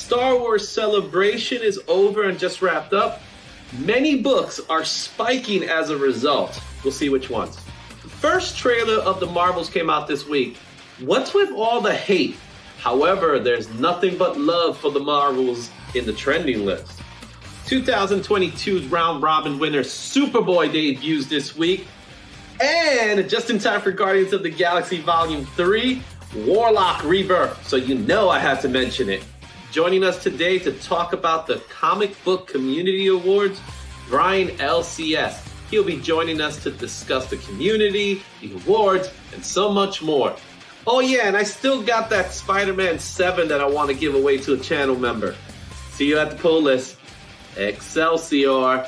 Star Wars Celebration is over and just wrapped up. Many books are spiking as a result. We'll see which ones. The first trailer of the Marvels came out this week. What's with all the hate? However, there's nothing but love for the Marvels in the trending list. 2022's round robin winner Superboy debuts this week. And just in time for Guardians of the Galaxy Volume 3, Warlock Rebirth. So you know I have to mention it. Joining us today to talk about the Comic Book Community Awards, Brian LCS. He'll be joining us to discuss the community, the awards, and so much more. Oh yeah, and I still got that Spider-Man 7 that I want to give away to a channel member. See you at the pull list. Excelsior.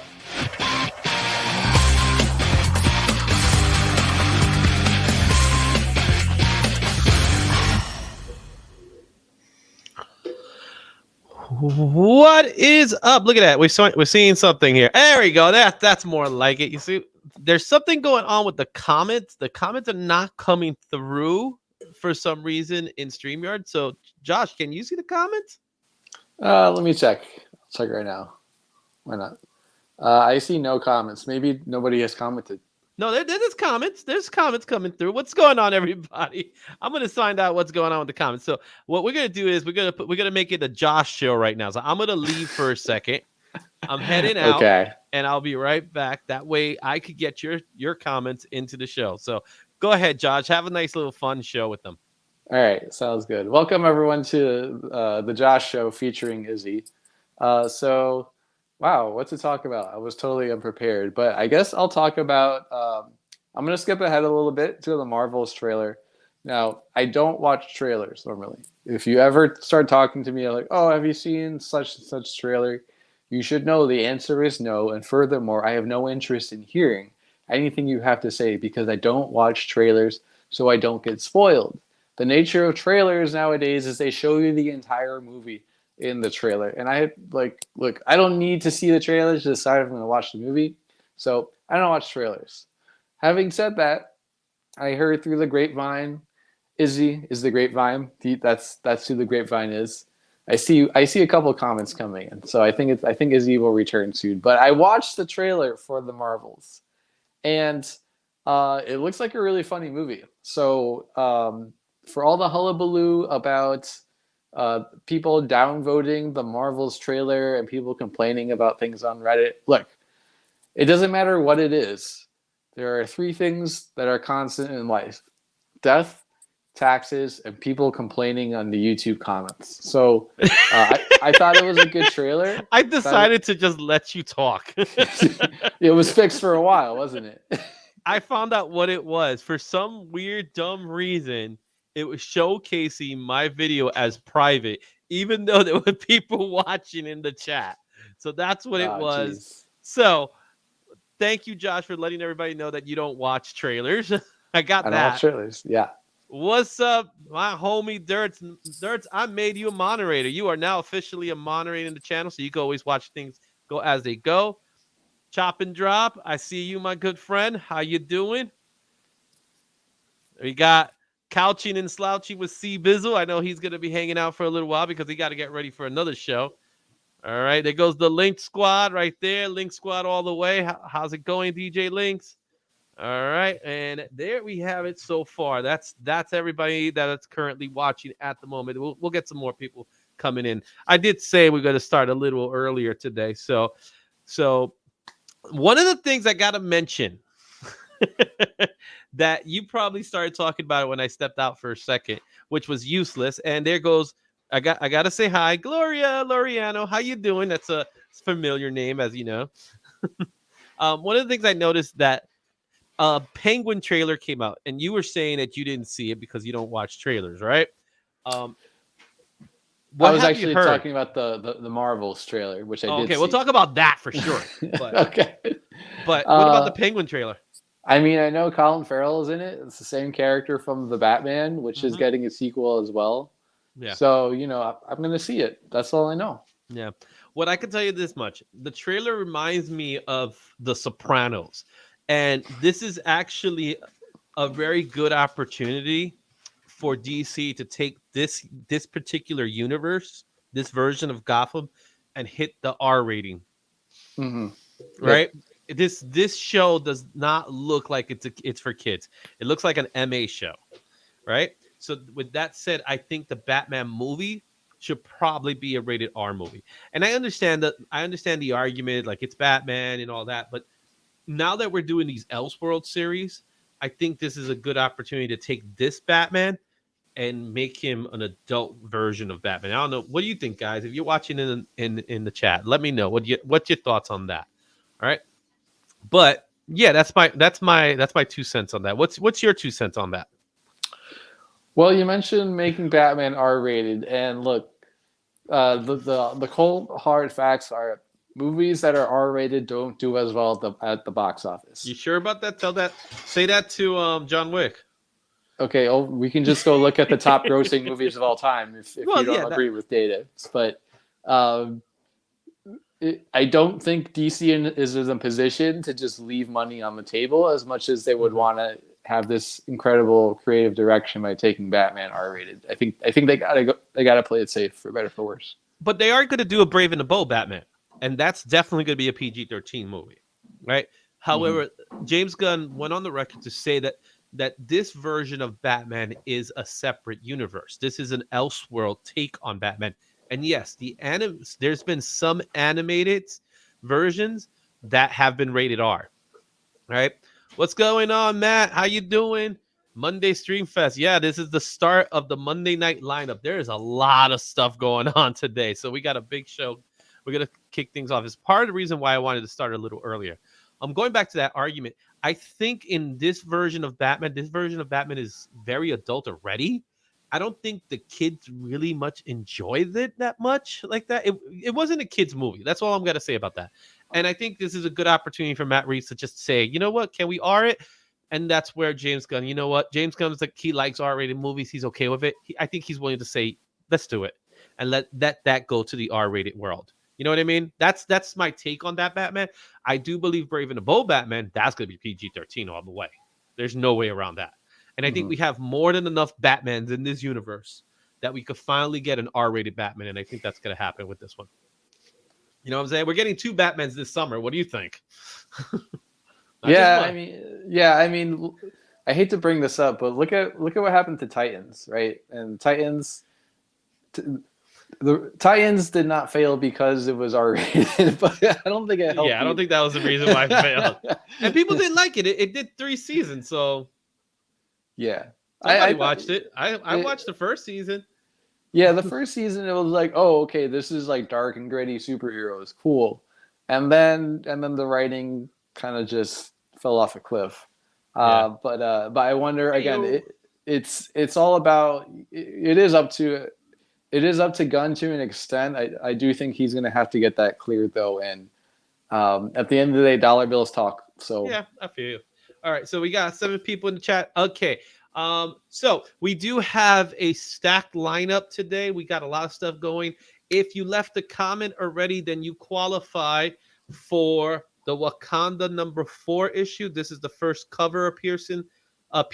What is up? Look at that. We're seeing something here. There we go. That's more like it. You see, there's something going on with the comments. The comments are not coming through for some reason in StreamYard. So, Josh, can you see the comments? Let me check. I'll check right now. Why not? I see no comments. Maybe nobody has commented. No, there's comments. There's comments coming through. What's going on, everybody? I'm gonna find out what's going on with the comments. So what we're gonna do is we're gonna make it a Josh show right now. So I'm gonna leave for a second. I'm heading out, okay, and I'll be right back. That way I could get your comments into the show. So go ahead, Josh. Have a nice little fun show with them. All right, sounds good. Welcome everyone to the Josh Show featuring Izzy. Wow, what to talk about? I was totally unprepared, but I guess I'll talk about, I'm going to skip ahead a little bit to the Marvels trailer. Now, I don't watch trailers normally. If you ever start talking to me like, oh, have you seen such and such trailer? You should know the answer is no. And furthermore, I have no interest in hearing anything you have to say because I don't watch trailers, so I don't get spoiled. The nature of trailers nowadays is they show you the entire movie in the trailer, and look, I don't need to see the trailers to decide if I'm going to watch the movie, so I don't watch trailers. Having said that, I heard through the grapevine, Izzy is the grapevine. That's who the grapevine is. I see a couple comments coming in, so I think Izzy will return soon. But I watched the trailer for the Marvels, and it looks like a really funny movie. So for all the hullabaloo about people downvoting the Marvels trailer and people complaining about things on Reddit. Look, it doesn't matter what it is. There are three things that are constant in life: death, taxes, and people complaining on the YouTube comments. So I thought it was a good trailer. I decided to just let you talk. It was fixed for a while, wasn't it? I found out what it was. For some weird, dumb reason, it was showcasing my video as private, even though there were people watching in the chat. So that's what it was. Geez. So thank you, Josh, for letting everybody know that you don't watch trailers. I don't watch trailers. Yeah. What's up, my homie Dirts? Dirts, I made you a moderator. You are now officially a moderator in the channel, so you can always watch things go as they go. Chop and drop. I see you, my good friend. How you doing? We got Couching and Slouching with C Bizzle. I know he's going to be hanging out for a little while because he got to get ready for another show. All right, there goes the Link Squad right there. Link Squad all the way. How's it going, DJ Links? All right, and there we have it so far. That's everybody that's currently watching at the moment. We'll get some more people coming in. I did say we're going to start a little earlier today. So one of the things I got to mention that you probably started talking about it when I stepped out for a second, which was useless. And there goes, I got to say hi, Gloria Loriano. How you doing? That's a familiar name, as you know. One of the things I noticed that Penguin trailer came out, and you were saying that you didn't see it because you don't watch trailers, right? I was actually talking about the Marvels trailer, which I did see. We'll talk about that for sure. But, okay. But what about the Penguin trailer? I mean, I know Colin Farrell is in it. It's the same character from the Batman, which is getting a sequel as well. Yeah. So, I'm going to see it. That's all I know. Yeah. What I can tell you this much. The trailer reminds me of The Sopranos. And this is actually a very good opportunity for DC to take this particular universe this version of Gotham and hit the R rating. Mhm. Right? This show does not look like it's for kids. It looks like an MA show, right? So with that said, I think the Batman movie should probably be a rated R movie. And I understand the argument, like it's Batman and all that, but now that we're doing these Elseworld series, I think this is a good opportunity to take this Batman and make him an adult version of Batman. I don't know. What do you think, guys? If you're watching in the chat, let me know. What's your thoughts on that? All right. But yeah, that's my 2 cents on that. What's your 2 cents on that? Well, you mentioned making Batman R-rated, and look, the cold hard facts are movies that are R-rated don't do as well at the box office. You sure about that? Say that to John Wick. Okay, we can just go look at the top grossing movies of all time if you don't agree with data. But I don't think DC is in a position to just leave money on the table as much as they would want to have this incredible creative direction by taking Batman R-rated. I think they gotta play it safe, for better or for worse. But they are going to do a Brave and the Bold Batman, and that's definitely going to be a PG-13 movie, right? However, James Gunn went on the record to say that this version of Batman is a separate universe. This is an Elseworld take on Batman. And yes, there's been some animated versions that have been rated R. Right? What's going on, Matt? How you doing? Monday Stream Fest. Yeah, this is the start of the Monday night lineup. There is a lot of stuff going on today. So we got a big show. We're going to kick things off. It's part of the reason why I wanted to start a little earlier. I'm going back to that argument. I think in this version of Batman is very adult already. I don't think the kids really much enjoyed it that much like that. It wasn't a kid's movie. That's all I'm going to say about that. And I think this is a good opportunity for Matt Reeves to just say, you know what, can we R it? And that's where James Gunn, you know what? James Gunn's like, he likes R-rated movies. He's okay with it. I think he's willing to say, let's do it. And let that go to the R-rated world. You know what I mean? That's my take on that Batman. I do believe Brave and the Bold Batman, that's going to be PG-13 all the way. There's no way around that. And I think we have more than enough Batmans in this universe that we could finally get an R-rated Batman. And I think that's going to happen with this one. You know what I'm saying? We're getting 2 Batmans this summer. What do you think? I mean, I hate to bring this up, but look at what happened to Titans, right? And the Titans did not fail because it was R-rated, but I don't think it helped. Yeah, I don't think that was the reason why it failed. And people didn't like it. It did 3 seasons, so yeah. I watched it. I watched the first season. Yeah, the first season it was like, oh, okay, this is like dark and gritty superheroes, cool. And then the writing kind of just fell off a cliff. But I wonder again. It's all about. It is up to Gunn to an extent. I do think he's going to have to get that cleared though. And at the end of the day, dollar bills talk. So yeah, I feel you. All right, so we got 7 people in the chat. Okay. So we do have a stacked lineup today. We got a lot of stuff going. If you left a comment already, then you qualify for the Wakanda #4 issue. This is the first cover appearance of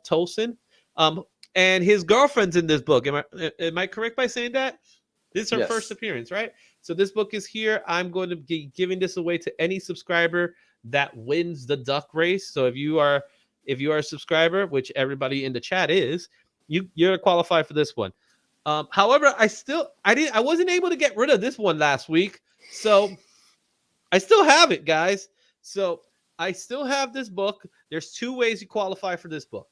Tosin. And his girlfriend's in this book. Am I correct by saying that? This is her first appearance, right? So this book is here. I'm going to be giving this away to any subscriber that wins the duck race. So if you are a subscriber, which everybody in the chat is, you're qualified for this one. However, I wasn't able to get rid of this one last week, so I still have it, guys. So I still have this book. There's 2 ways you qualify for this book.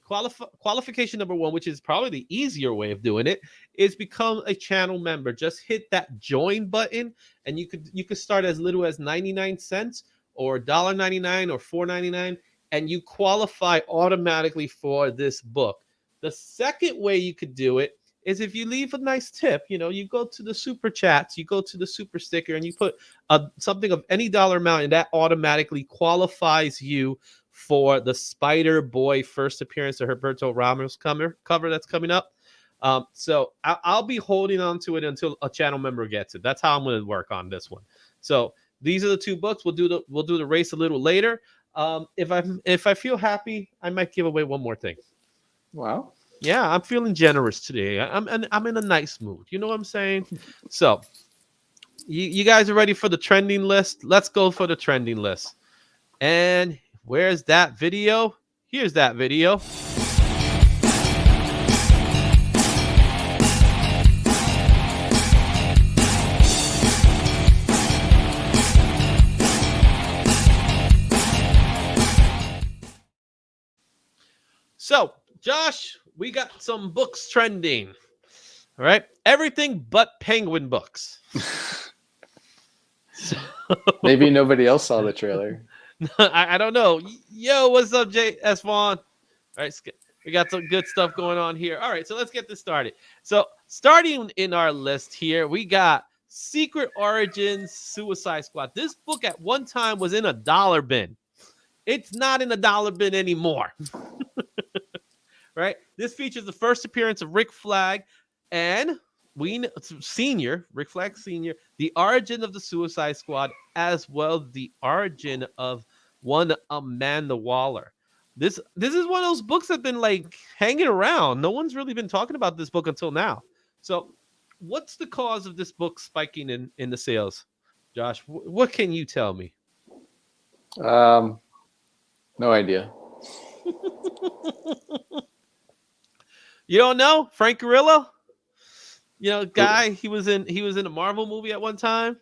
Qualification number 1, which is probably the easier way of doing it, is become a channel member. Just hit that join button, and you could start as little as 99 cents or $1.99 or $4.99, and you qualify automatically for this book. The second way you could do it is if you leave a nice tip. You go to the super chats, you go to the super sticker, and you put something of any dollar amount, and that automatically qualifies you for the Spider Boy first appearance of Roberto Ramos cover that's coming up. So I'll be holding on to it until a channel member gets it. That's how I'm going to work on this one. So these are the 2 books. We'll do the race a little later. If I feel happy, I might give away one more thing. Wow. Yeah, I'm feeling generous today. I'm in a nice mood. You know what I'm saying? So, you guys are ready for the trending list? Let's go for the trending list. And where's that video? Here's that video. So, Josh, we got some books trending. All right. Everything but Penguin books. So, Maybe nobody else saw the trailer. I don't know. Yo, what's up, J.S. Vaughn? All right. We got some good stuff going on here. All right. So let's get this started. So, starting in our list here, we got Secret Origins Suicide Squad. This book at one time was in a dollar bin. It's not in a dollar bin anymore. Right? This features the first appearance of Rick Flag and Rick Flag Sr., the origin of the Suicide Squad, as well as the origin of one Amanda Waller. This is one of those books that have been like hanging around. No one's really been talking about this book until now. So what's the cause of this book spiking in the sales? Josh, what can you tell me? No idea. You don't know Frank Grillo? You know, guy, he was in a Marvel movie at one time.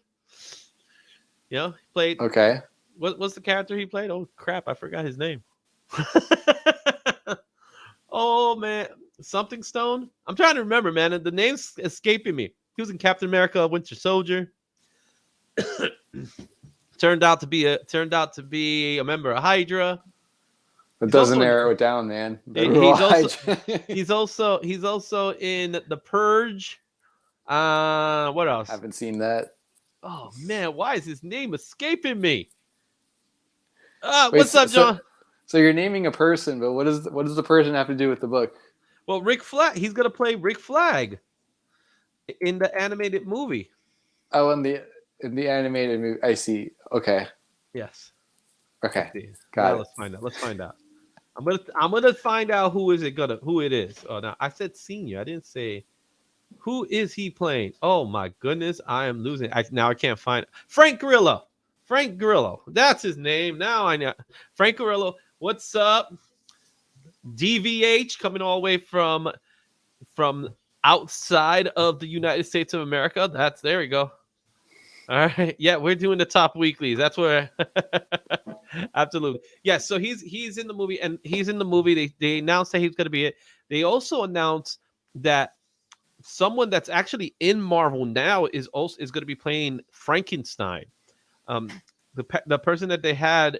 You know, he played. Okay. What's the character he played? Oh crap, I forgot his name. Oh man, something Stone. I'm trying to remember, man. The name's escaping me. He was in Captain America: Winter Soldier. turned out to be a member of Hydra. It doesn't narrow it down, man. He's also in The Purge. What else? Haven't seen that. Oh man, why is his name escaping me? What's up, John? So you're naming a person, but what does the person have to do with the book? Well, Rick Flag. He's gonna play Rick Flag in the animated movie. Oh, in the animated movie. I see. Okay. Yes. Okay. Got it. Let's find out. I'm gonna find out who it is. Oh, no, I said senior. I didn't say who is he playing. Oh my goodness, I am losing. I can't find Frank Grillo. Frank Grillo. That's his name. Now I know. Frank Grillo. What's up? DVH coming all the way from outside of the United States of America. There we go. All right. Yeah, we're doing the top weeklies. That's where absolutely. Yeah, so he's in the movie, and he's in the movie. They announced that he's gonna be it. They also announced that someone that's actually in Marvel now is gonna be playing Frankenstein. The person that they had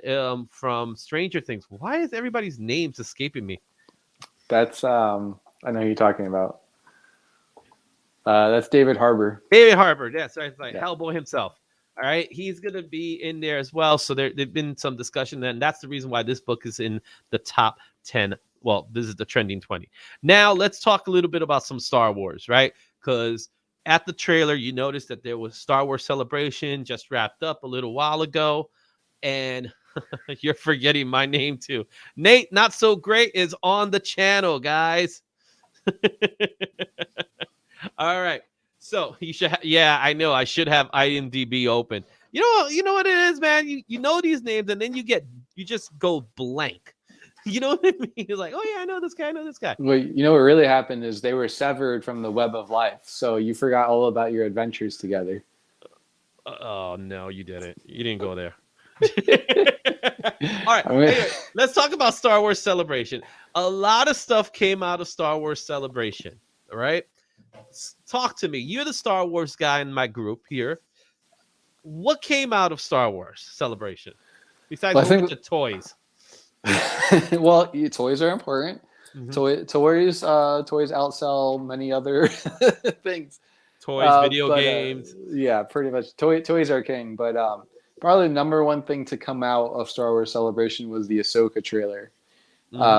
from Stranger Things. Why is everybody's names escaping me? That's I know who you're talking about. That's David Harbour. David Harbour, yes, yeah, so Hellboy himself. All right, he's gonna be in there as well. So there've been some discussion, and that's the reason why this book is in the top 10. Well, this is the trending 20. Now let's talk a little bit about some Star Wars, right? Because at the trailer, you noticed that there was Star Wars Celebration just wrapped up a little while ago, and you're forgetting my name too. Nate, Not So Great, is on the channel, guys. All right, so you should. I know I should have IMDb open. You know what it is, man. You know these names, and then you just go blank. You know what I mean? You're like, oh yeah, I know this guy. Well, you know what really happened is they were severed from the web of life, so you forgot all about your adventures together. Oh no, you didn't. You didn't go there. All right, anyway, let's talk about Star Wars Celebration. A lot of stuff came out of Star Wars Celebration. All right, talk to me. You're the Star Wars guy in my group here. What came out of Star Wars Celebration besides the toys? Well, toys are important. Mm-hmm. Toys outsell many other things. Toys, video games. Yeah, pretty much. Toys are king. But probably the number one thing to come out of Star Wars Celebration was the Ahsoka trailer,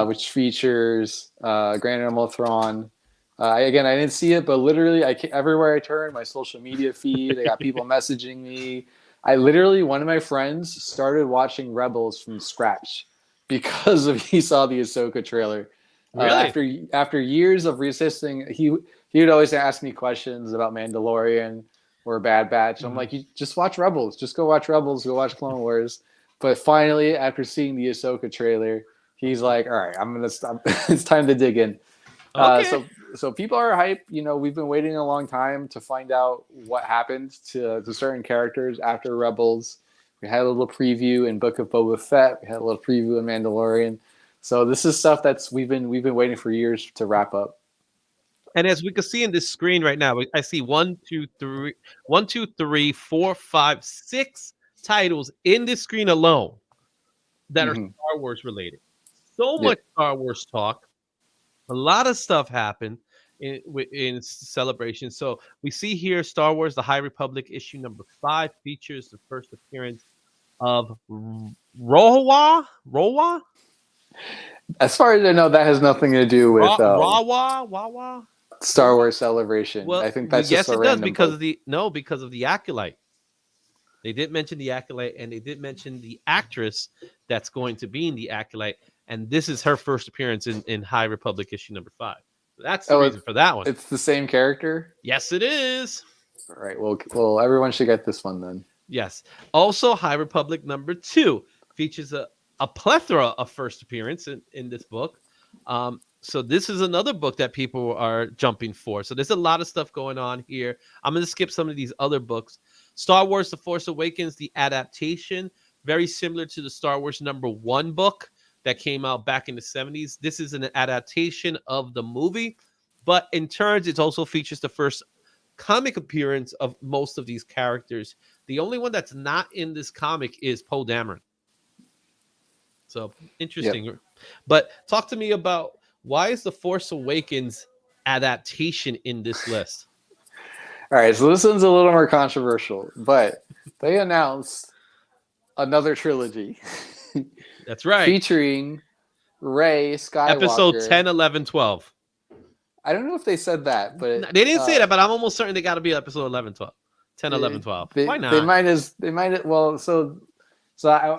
which features Grand Admiral Thrawn. I didn't see it, but literally, everywhere I turn, my social media feed, I got people messaging me. One of my friends started watching Rebels from scratch because he saw the Ahsoka trailer. Really? After years of resisting, he would always ask me questions about Mandalorian or Bad Batch. I'm like, you just watch Rebels. Just go watch Rebels. Go watch Clone Wars. But finally, after seeing the Ahsoka trailer, he's like, all right, I'm gonna stop. It's time to dig in. Okay. So people are hyped. You know, we've been waiting a long time to find out what happened to certain characters after Rebels. We had a little preview in Book of Boba Fett. We had a little preview in Mandalorian. So this is stuff that's we've been waiting for years to wrap up. And as we can see in this screen right now, I see 6 titles in this screen alone that are Star Wars related. So much Star Wars talk. A lot of stuff happened in celebration. So we see here Star Wars: The High Republic issue number 5 features the first appearance of Rowa. As far as I know, that has nothing to do with Wawa. Star Wars Celebration. Well, I think that's yes, just a it does random because book. because of the Acolyte. They did mention the Acolyte, and they did mention the actress that's going to be in the Acolyte, and this is her first appearance in High Republic issue number 5. So that's the reason for that one. It's the same character? Yes, it is. All right. Well, everyone should get this one then. Yes. Also, High Republic number 2 features a plethora of first appearance in this book. So this is another book that people are jumping for. So there's a lot of stuff going on here. I'm going to skip some of these other books. Star Wars: The Force Awakens, the adaptation, very similar to the Star Wars number 1 book that came out back in the 70s. This is an adaptation of the movie, but in turns, it also features the first comic appearance of most of these characters. The only one that's not in this comic is Poe Dameron. So interesting. Yep. But talk to me about why is The Force Awakens adaptation in this list? All right, so this one's a little more controversial, but they announced another trilogy. That's right. Featuring Rey Skywalker. Episode 10, 11, 12. I don't know if they said that, but they didn't say that, but I'm almost certain they got to be episode 11, 12. 10, 11, 12. Why not?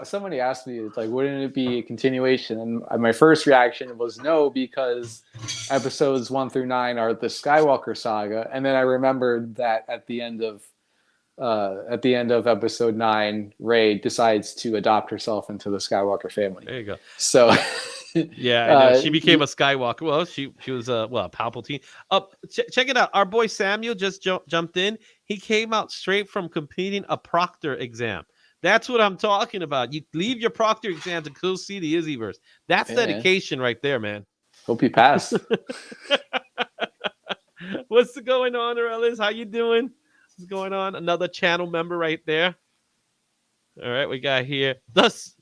Somebody asked me, like, wouldn't it be a continuation? And my first reaction was no, because episodes 1 through 9 are the Skywalker saga. And then I remembered that at the end of episode 9, Rey decides to adopt herself into the Skywalker family. There you go. So yeah, she became a Skywalker. Well, she was a Palpatine. Check it out. Our boy Samuel just jumped in. He came out straight from completing a Proctor exam. That's what I'm talking about. You leave your Proctor exam to go see the Izzyverse. That's dedication right there, man. Hope you pass. What's going on, Aurelis? How you doing? What's going on? Another channel member right there. All right, we got here. Thus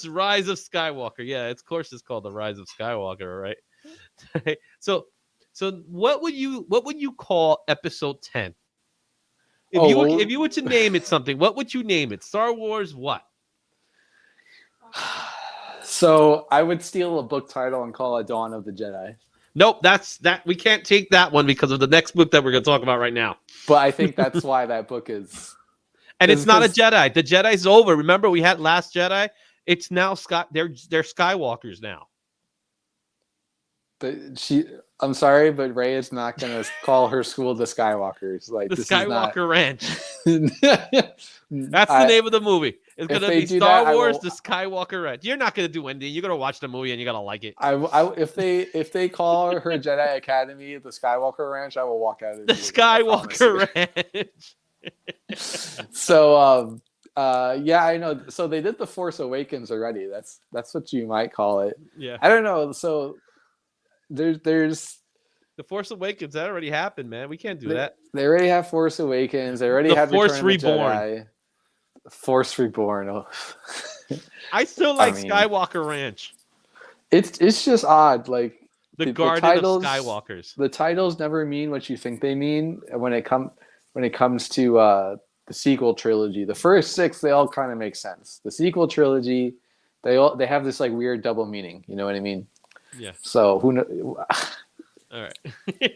Rise of Skywalker. Yeah, of course it's called the Rise of Skywalker, right? So what would you call episode 10? If you were to name it something, what would you name it? Star Wars what? So I would steal a book title and call it Dawn of the Jedi. Nope, we can't take that one because of the next book that we're going to talk about right now. But I think that's why that book is. And it's not a Jedi. The Jedi's over. Remember, we had Last Jedi. It's now they're Skywalkers now. I'm sorry, but Rey is not going to call her school the Skywalkers. Like the this Skywalker Ranch. That's the name of the movie. It's going to be Star Wars: The Skywalker Ranch. You're not going to do anything. You're going to watch the movie and you're going to like it. If they call her Jedi Academy the Skywalker Ranch, I will walk out of the Skywalker Ranch. So yeah, I know. So they did The Force Awakens already. That's what you might call it. Yeah. I don't know. So there's The Force Awakens. That already happened, man. We can't do that. They already have Force Awakens. They already have Force Return Reborn. of the Jedi. Force Reborn. Oh. I still like Skywalker Ranch. It's just odd. Like the Garden of Skywalkers. The titles never mean what you think they mean when it comes to the sequel trilogy. The first 6, they all kind of make sense. The sequel trilogy, they have this like weird double meaning. You know what I mean? Yeah. So who all right.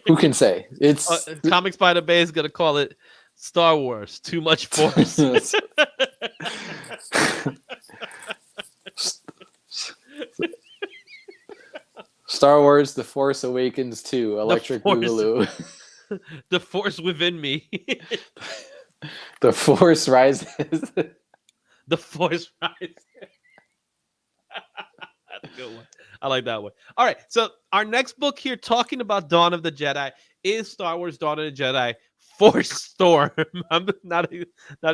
Who can say? It's Comics by the Bay is gonna call it Star Wars. Too much Force. Star Wars: The Force Awakens 2, Electric Boogaloo. The Force within me. The Force Rises. The Force Rises. That's a good one. I like that one. All right, so our next book here, talking about Dawn of the Jedi, is Star Wars: Dawn of the Jedi Force Storm. I'm not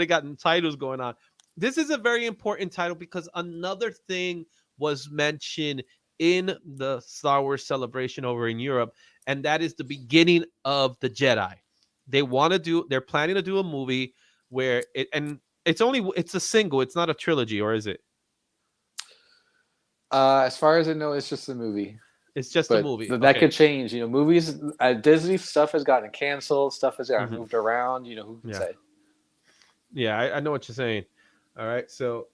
got titles going on. This is a very important title because another thing was mentioned in the Star Wars celebration over in Europe, and that is the beginning of the Jedi. They're planning to do a movie where it's a single, it's not a trilogy, or is it? As far as I know, it's just a movie. It's just a movie. That could change. Movies, Disney stuff has gotten canceled. Stuff has gotten moved around. Who can say? Yeah, I know what you're saying. All right, so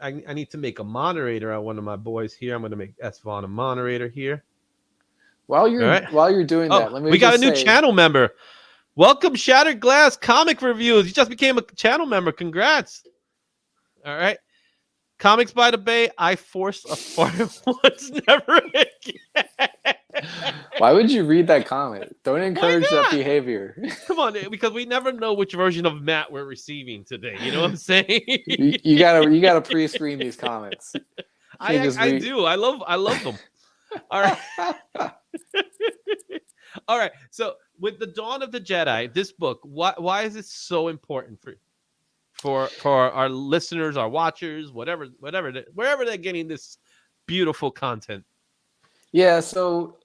I need to make a moderator on one of my boys here. I'm going to make S. Vaughn a moderator here. While you're doing that, we got a new channel member. Welcome, Shattered Glass Comic Reviews. You just became a channel member. Congrats. All right. Comics by the Bay. I forced a fart once, never again. Why would you read that comment? Don't encourage that behavior. Come on, because we never know which version of Matt we're receiving today. You know what I'm saying? you gotta pre-screen these comments. I do. I love them. All right. All right. So with the Dawn of the Jedi, this book, why is it so important for our listeners, our watchers, wherever they're getting this beautiful content? Yeah. So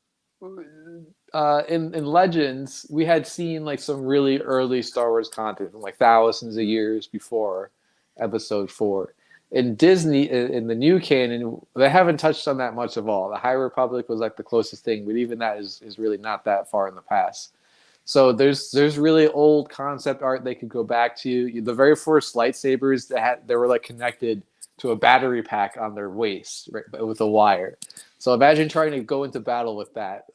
in Legends, we had seen like some really early Star Wars content from like thousands of years before Episode 4. In Disney, in the new canon, they haven't touched on that much of all. The High Republic was like the closest thing, but even that is really not that far in the past. So there's really old concept art they could go back to. The very first lightsabers they were like connected to a battery pack on their waist, right, with a wire. So imagine trying to go into battle with that.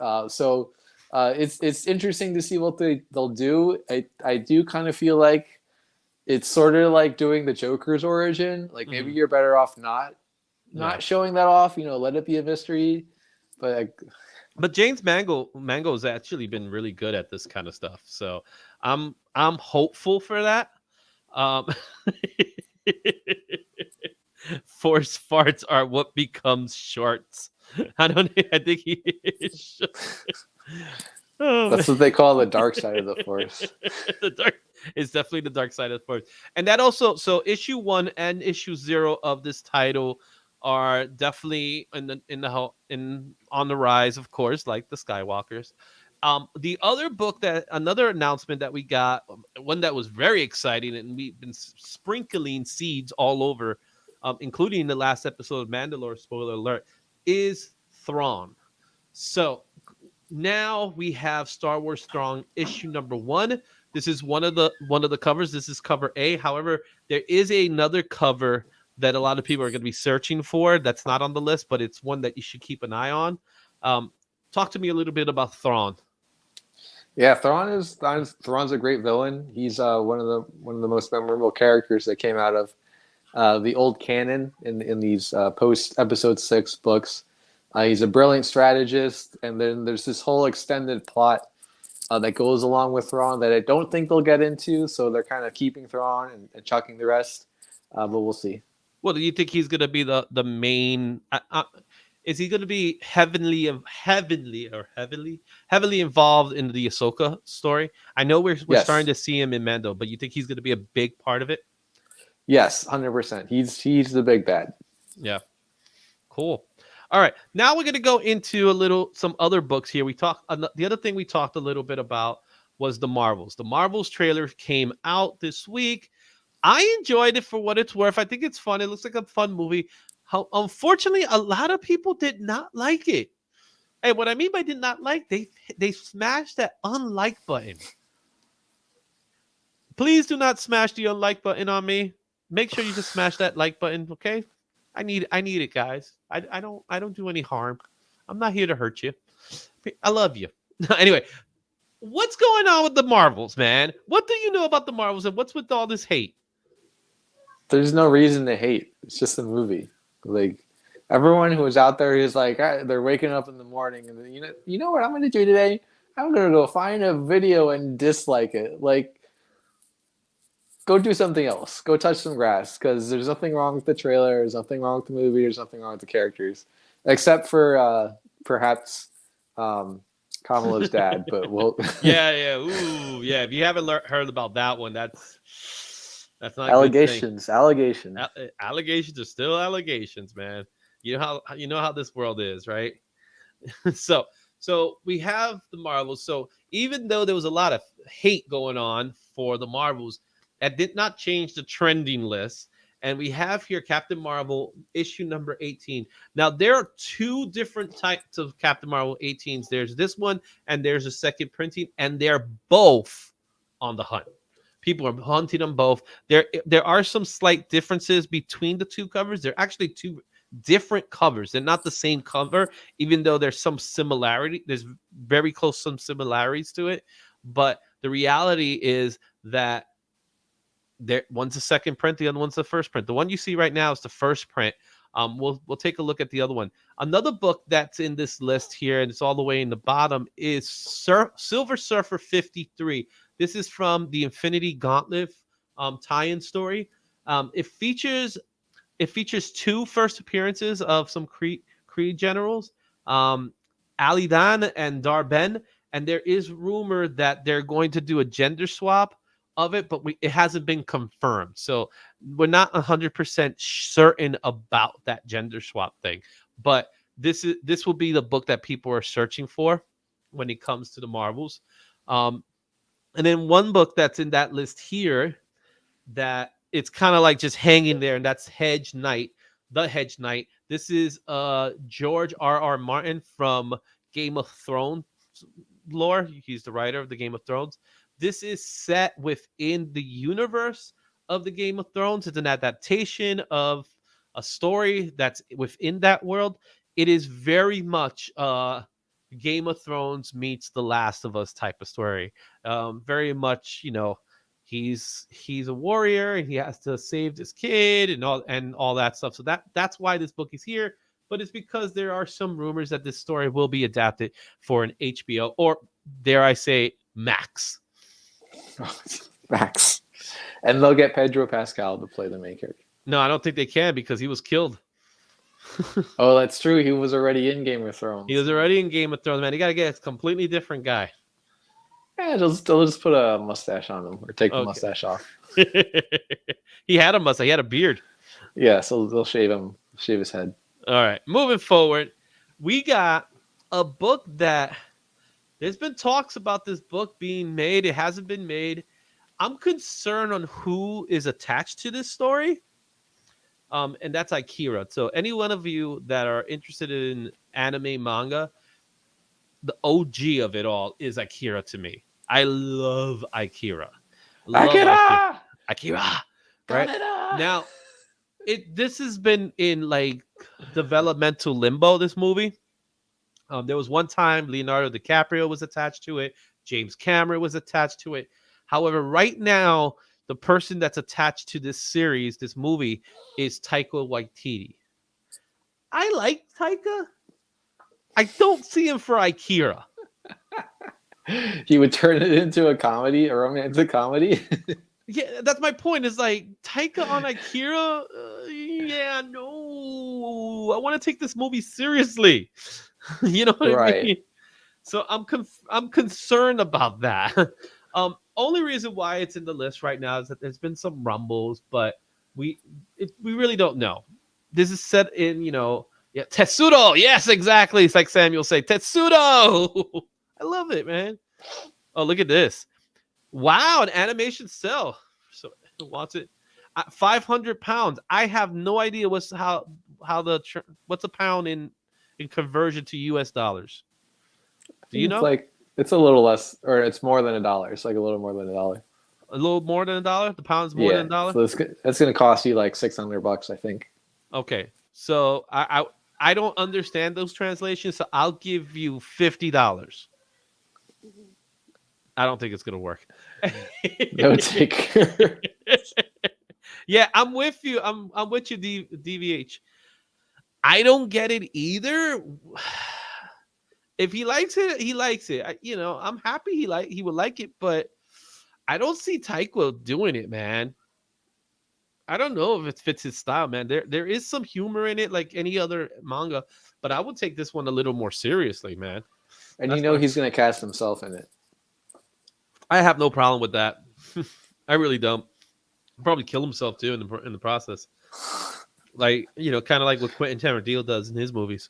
It's interesting to see what they'll do. I do kind of feel like it's sort of like doing the Joker's origin. Like maybe you're better off not showing that off. Let it be a mystery. But James Mango's actually been really good at this kind of stuff, so I'm hopeful for that. Force farts are what becomes shorts. I think he is. That's what they call the dark side of the Force. It's definitely the dark side of the Force, and that also. So issue 1 and issue 0 of this title are definitely on the rise, of course, like the Skywalkers. The other book another announcement that we got, one that was very exciting, and we've been sprinkling seeds all over, including the last episode of Mandalore, spoiler alert, is Thrawn. So now we have Star Wars Thrawn issue number 1. This is one of the covers. This is cover A. However, there is another cover that a lot of people are going to be searching for. That's not on the list, but it's one that you should keep an eye on. Talk to me a little bit about Thrawn. Yeah, Thrawn's a great villain. He's one of the most memorable characters that came out of the old canon in these post Episode 6 books. He's a brilliant strategist, and then there's this whole extended plot that goes along with Thrawn that I don't think they'll get into. So they're kind of keeping Thrawn and chucking the rest, but we'll see. Well, do you think he's going to be the main? Is he going to be heavily involved in the Ahsoka story? I know we're starting to see him in Mando, but you think he's going to be a big part of it? Yes, 100%. He's the big bad. Yeah, cool. All right, now we're going to go into some other books here. The other thing we talked a little bit about was the Marvels. The Marvels trailer came out this week. I enjoyed it for what it's worth. I think it's fun. It looks like a fun movie. Unfortunately, a lot of people did not like it. And what I mean by did not like, they smashed that unlike button. Please do not smash the unlike button on me. Make sure you just smash that like button, okay? I need it, guys. I don't do any harm. I'm not here to hurt you. I love you. Anyway, what's going on with the Marvels, man? What do you know about the Marvels, and what's with all this hate? There's no reason to hate. It's just a movie. Like, Everyone who was out there is like, they're waking up in the morning and you know what I'm going to do today? I'm going to go find a video and dislike it. Like, go do something else. Go touch some grass because there's nothing wrong with the trailer. There's nothing wrong with the movie. There's nothing wrong with the characters, except for perhaps Kamala's dad. But we'll Yeah. Ooh, yeah. If you haven't heard about that one, that's not allegations. Allegations. Allegations are still allegations, man. You know how this world is, right? So we have the Marvels. So even though there was a lot of hate going on for the Marvels, that did not change the trending list. And we have here Captain Marvel issue number 18. Now, there are two different types of Captain Marvel 18s. There's this one and there's a second printing, and they're both on the hunt. People are hunting them both. There are some slight differences between the two covers. They're actually two different covers. They're not the same cover, even though there's some similarity. There's very close some similarities to it. But the reality is that one's the second print, the other one's the first print. The one you see right now is the first print. We'll take a look at the other one. Another book that's in this list here, and it's all the way in the bottom, is Silver Surfer 53. This is from the Infinity Gauntlet tie-in story. It features two first appearances of some Kree generals, Alidan and Dar-Ben, and there is rumor that they're going to do a gender swap of it, but it hasn't been confirmed. So we're not 100% certain about that gender swap thing. But this will be the book that people are searching for when it comes to the Marvels. And then one book that's in that list here that it's kind of like just hanging there, and that's Hedge Knight, The Hedge Knight. This is George R.R. Martin from Game of Thrones lore. He's the writer of the Game of Thrones. This is set within the universe of the Game of Thrones. It's an adaptation of a story that's within that world. It is very much Game of Thrones meets The Last of Us type of story. Very much, he's a warrior and he has to save this kid and all that stuff. So that's why this book is here. But it's because there are some rumors that this story will be adapted for an HBO, or dare I say, Max. Max. And they'll get Pedro Pascal to play the main character. No, I don't think they can because he was killed. Oh, that's true. He was already in Game of Thrones. He was already in Game of Thrones, man. You got to get a completely different guy. Yeah, they'll just put a mustache on him or take the mustache off. He had a mustache. He had a beard. Yeah, so they'll shave his head. All right. Moving forward, we got a book that there's been talks about this book being made. It hasn't been made. I'm concerned on who is attached to this story. And that's Akira. So any one of you that are interested in anime manga, the OG of it all is Akira to me. I love Akira. Akira. Right? Now, this has been in like developmental limbo, this movie. There was one time Leonardo DiCaprio was attached to it. James Cameron was attached to it. However, right now, the person that's attached to this series, this movie, is Taika Waititi. I like Taika. I don't see him for Akira. He would turn it into a comedy, a romantic comedy. Yeah, that's my point. Is like Taika on Akira. Yeah, no. I want to take this movie seriously. You know what I mean? So I'm concerned about that. Only reason why it's in the list right now is that there's been some rumbles, but we really don't know. This is set in, Tetsudo. Yes, exactly. It's like Samuel say, Tetsudo. I love it, man. Oh, look at this. Wow, an animation cell. So what's it? 500 pounds. I have no idea what's a pound in conversion to US dollars. Do you know? It's a little less, or it's more than $1. It's like a little more than $1. A little more than $1? The pound's more than $1? So that's going to cost you like $600, I think. Okay. So I don't understand those translations, so I'll give you $50. I don't think it's going to work. No taker. Yeah, I'm with you. I'm with you, DVH. I don't get it either. If he likes it, he likes it. I'm happy he would like it, but I don't see Taika doing it, man. I don't know if it fits his style, man. There is some humor in it, like any other manga, but I would take this one a little more seriously, man. And That's he's going to cast himself in it. I have no problem with that. I really don't. He'll probably kill himself too in the process. Like, kind of like what Quentin Tarantino does in his movies.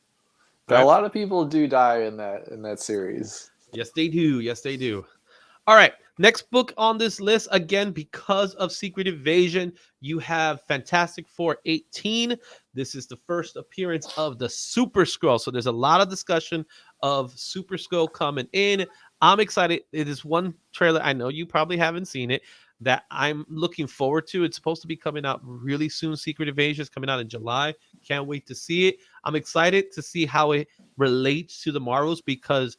But a lot of people do die in that series. Yes, they do. Yes, they do. All right. Next book on this list, again, because of Secret Invasion, you have Fantastic Four 18. This is the first appearance of the Super Skrull. So there's a lot of discussion of Super Skrull coming in. I'm excited. It is one trailer. I know you probably haven't seen it that I'm looking forward to. It's supposed to be coming out really soon. Secret Invasion is coming out in July. Can't wait to see it. I'm excited to see how it relates to the Marvels because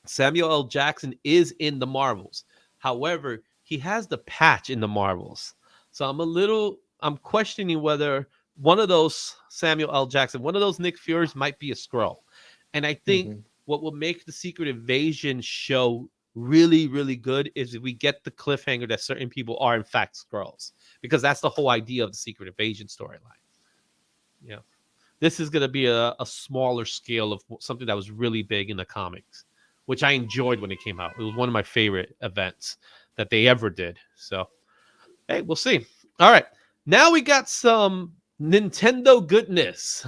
Samuel L. Jackson is in the Marvels. However, he has the patch in the Marvels. So I'm questioning whether one of those Samuel L. Jackson, one of those Nick Furies might be a Skrull. And I think what will make the Secret Invasion show really, really good is if we get the cliffhanger that certain people are in fact Skrulls, because that's the whole idea of the Secret Invasion storyline. Yeah. This is going to be a smaller scale of something that was really big in the comics, which I enjoyed when it came out. It was one of my favorite events that they ever did. So, hey, we'll see. All right. Now we got some Nintendo goodness.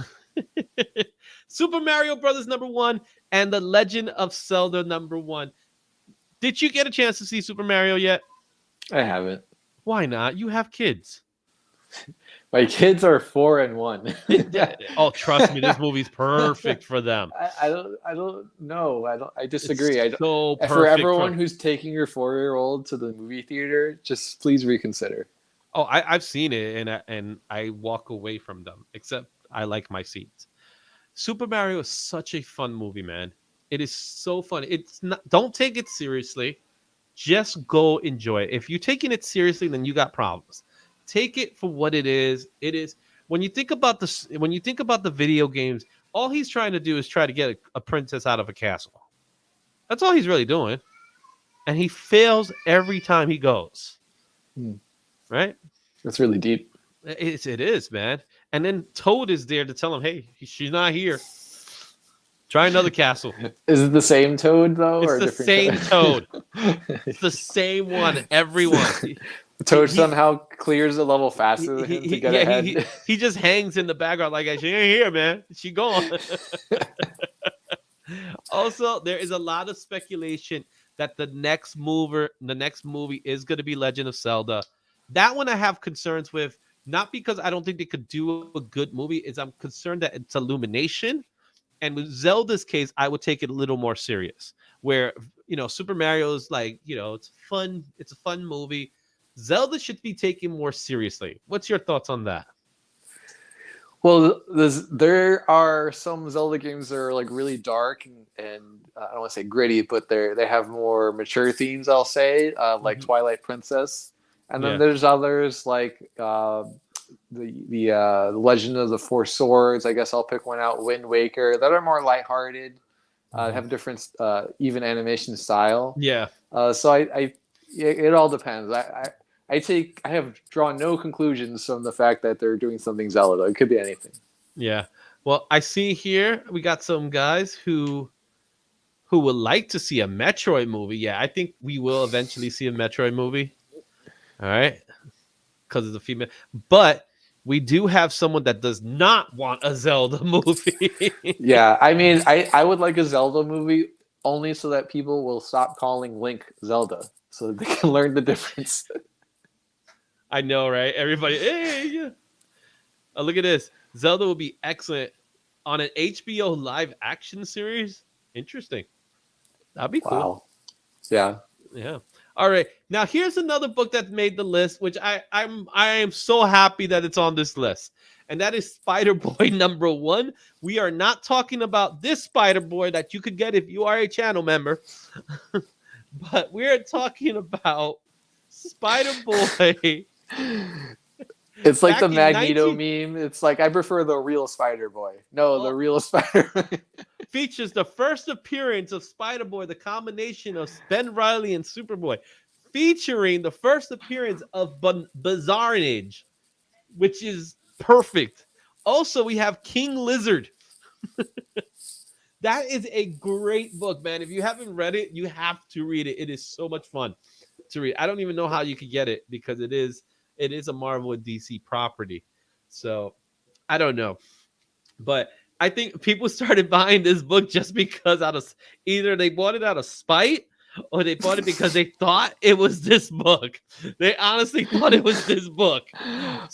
Super Mario Brothers #1 and The Legend of Zelda #1. Did you get a chance to see Super Mario yet? I haven't. Why not? You have kids. My kids are 4 and 1. Oh, trust me, this movie's perfect for them. I don't know. I disagree. It's so perfect for everyone who's taking your 4-year-old to the movie theater, just please reconsider. Oh, I've seen it and I walk away from them. Except I like my seats. Super Mario is such a fun movie, man. It is so fun. It's not. Don't take it seriously. Just go enjoy it. If you're taking it seriously, then you got problems. Take it for what it is. It is when you think about the video games, all he's trying to do is try to get a princess out of a castle. That's all he's really doing. And he fails every time he goes. Right? That's really deep. It is, man. And then Toad is there to tell him, hey, she's not here. Try another castle. Is it the same Toad, though? It's or the same Toad. It's the same one, everyone. Toad somehow clears the level faster than him to get ahead. He just hangs in the background like, she ain't here, man. She gone. Also, there is a lot of speculation that the next movie is going to be Legend of Zelda. That one I have concerns with, not because I don't think they could do a good movie, is I'm concerned that it's Illumination. And with Zelda's case, I would take it a little more serious. Where, Super Mario is like, it's fun. It's a fun movie. Zelda should be taken more seriously. What's your thoughts on that? Well, there are some Zelda games that are like really dark and I don't want to say gritty, but they have more mature themes. I'll say like Twilight Princess, and then there's others like the Legend of the Four Swords. I guess I'll pick one out. Wind Waker, that are more lighthearted, have different even animation style. Yeah. So it all depends. I have drawn no conclusions from the fact that they're doing something Zelda. It could be anything. Yeah. Well, I see here we got some guys who would like to see a Metroid movie. Yeah, I think we will eventually see a Metroid movie. All right. Because it's a female. But we do have someone that does not want a Zelda movie. Yeah, I mean, I would like a Zelda movie only so that people will stop calling Link Zelda so that they can learn the difference. I know, right? Everybody, hey, yeah. Oh, look at this. Zelda will be excellent on an HBO live action series. Interesting. That'd be cool. Wow. Yeah. Yeah. All right. Now here's another book that made the list, which I am so happy that it's on this list. And that is Spider-Boy #1. We are not talking about this Spider-Boy that you could get if you are a channel member. But we're talking about Spider-Boy It's like Back the in Magneto 19 meme. It's like I prefer the real Spider-Boy. No, the Oh, real Spider-Man. features the first appearance of Spider-Boy, the combination of Ben Reilly and Superboy, featuring the first appearance of Bizarrenage, which is perfect. Also, we have King Lizard. That is a great book, man. If you haven't read it, you have to read it. It is so much fun to read. I don't even know how you could get it because it is a Marvel and DC property. So I don't know. But I think people started buying this book just because out of either they bought it out of spite or they bought it because they thought it was this book. They honestly thought it was this book.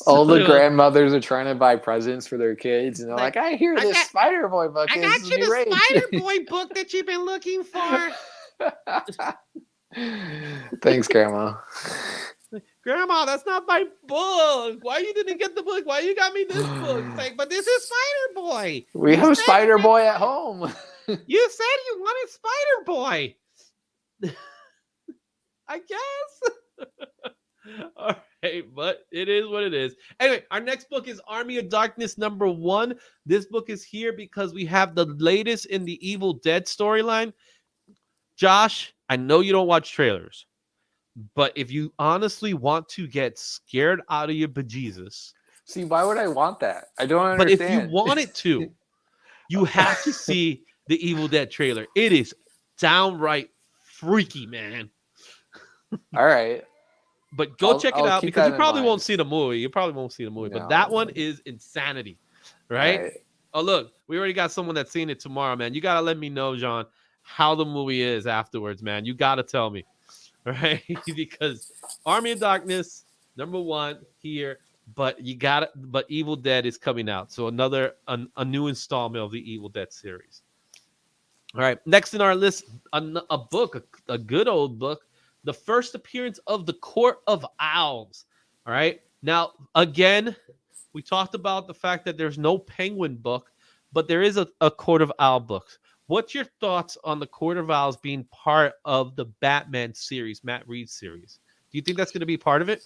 All the So, grandmothers are trying to buy presents for their kids, and they're like, "I hear this Spider-Boy book is great." Spider-Boy book that you've been looking for. Thanks, Grandma. Grandma, that's not my book. Why you didn't get the book? Why you got me this book? It's like, but this is Spider-Boy. We have Spider-Boy at home. You said you wanted Spider-Boy. I guess. All right, but it is what it is. Anyway, our next book is Army of Darkness #1. This book is here because we have the latest in the Evil Dead storyline. Josh, I know you don't watch trailers, but if you honestly want to get scared out of your bejesus. See, why would I want that? I don't understand. But if you want it to, you have to see the Evil Dead trailer. It is downright freaky, man. All right. But go check it out because you probably won't see the movie. No. But that one is insanity, right? Oh, look, we already got someone that's seeing it tomorrow, man. You got to let me know, John, how the movie is afterwards, man. You got to tell me, right? Because Army of Darkness, #1 here, but but Evil Dead is coming out. So a new installment of the Evil Dead series. All right, next in our list, a book, a good old book. The first appearance of the Court of Owls. All right. Now, again, we talked about the fact that there's no Penguin book, but there is a Court of Owl book. What's your thoughts on the Court of Owls being part of the Batman series, Matt Reeves series? Do you think that's going to be part of it?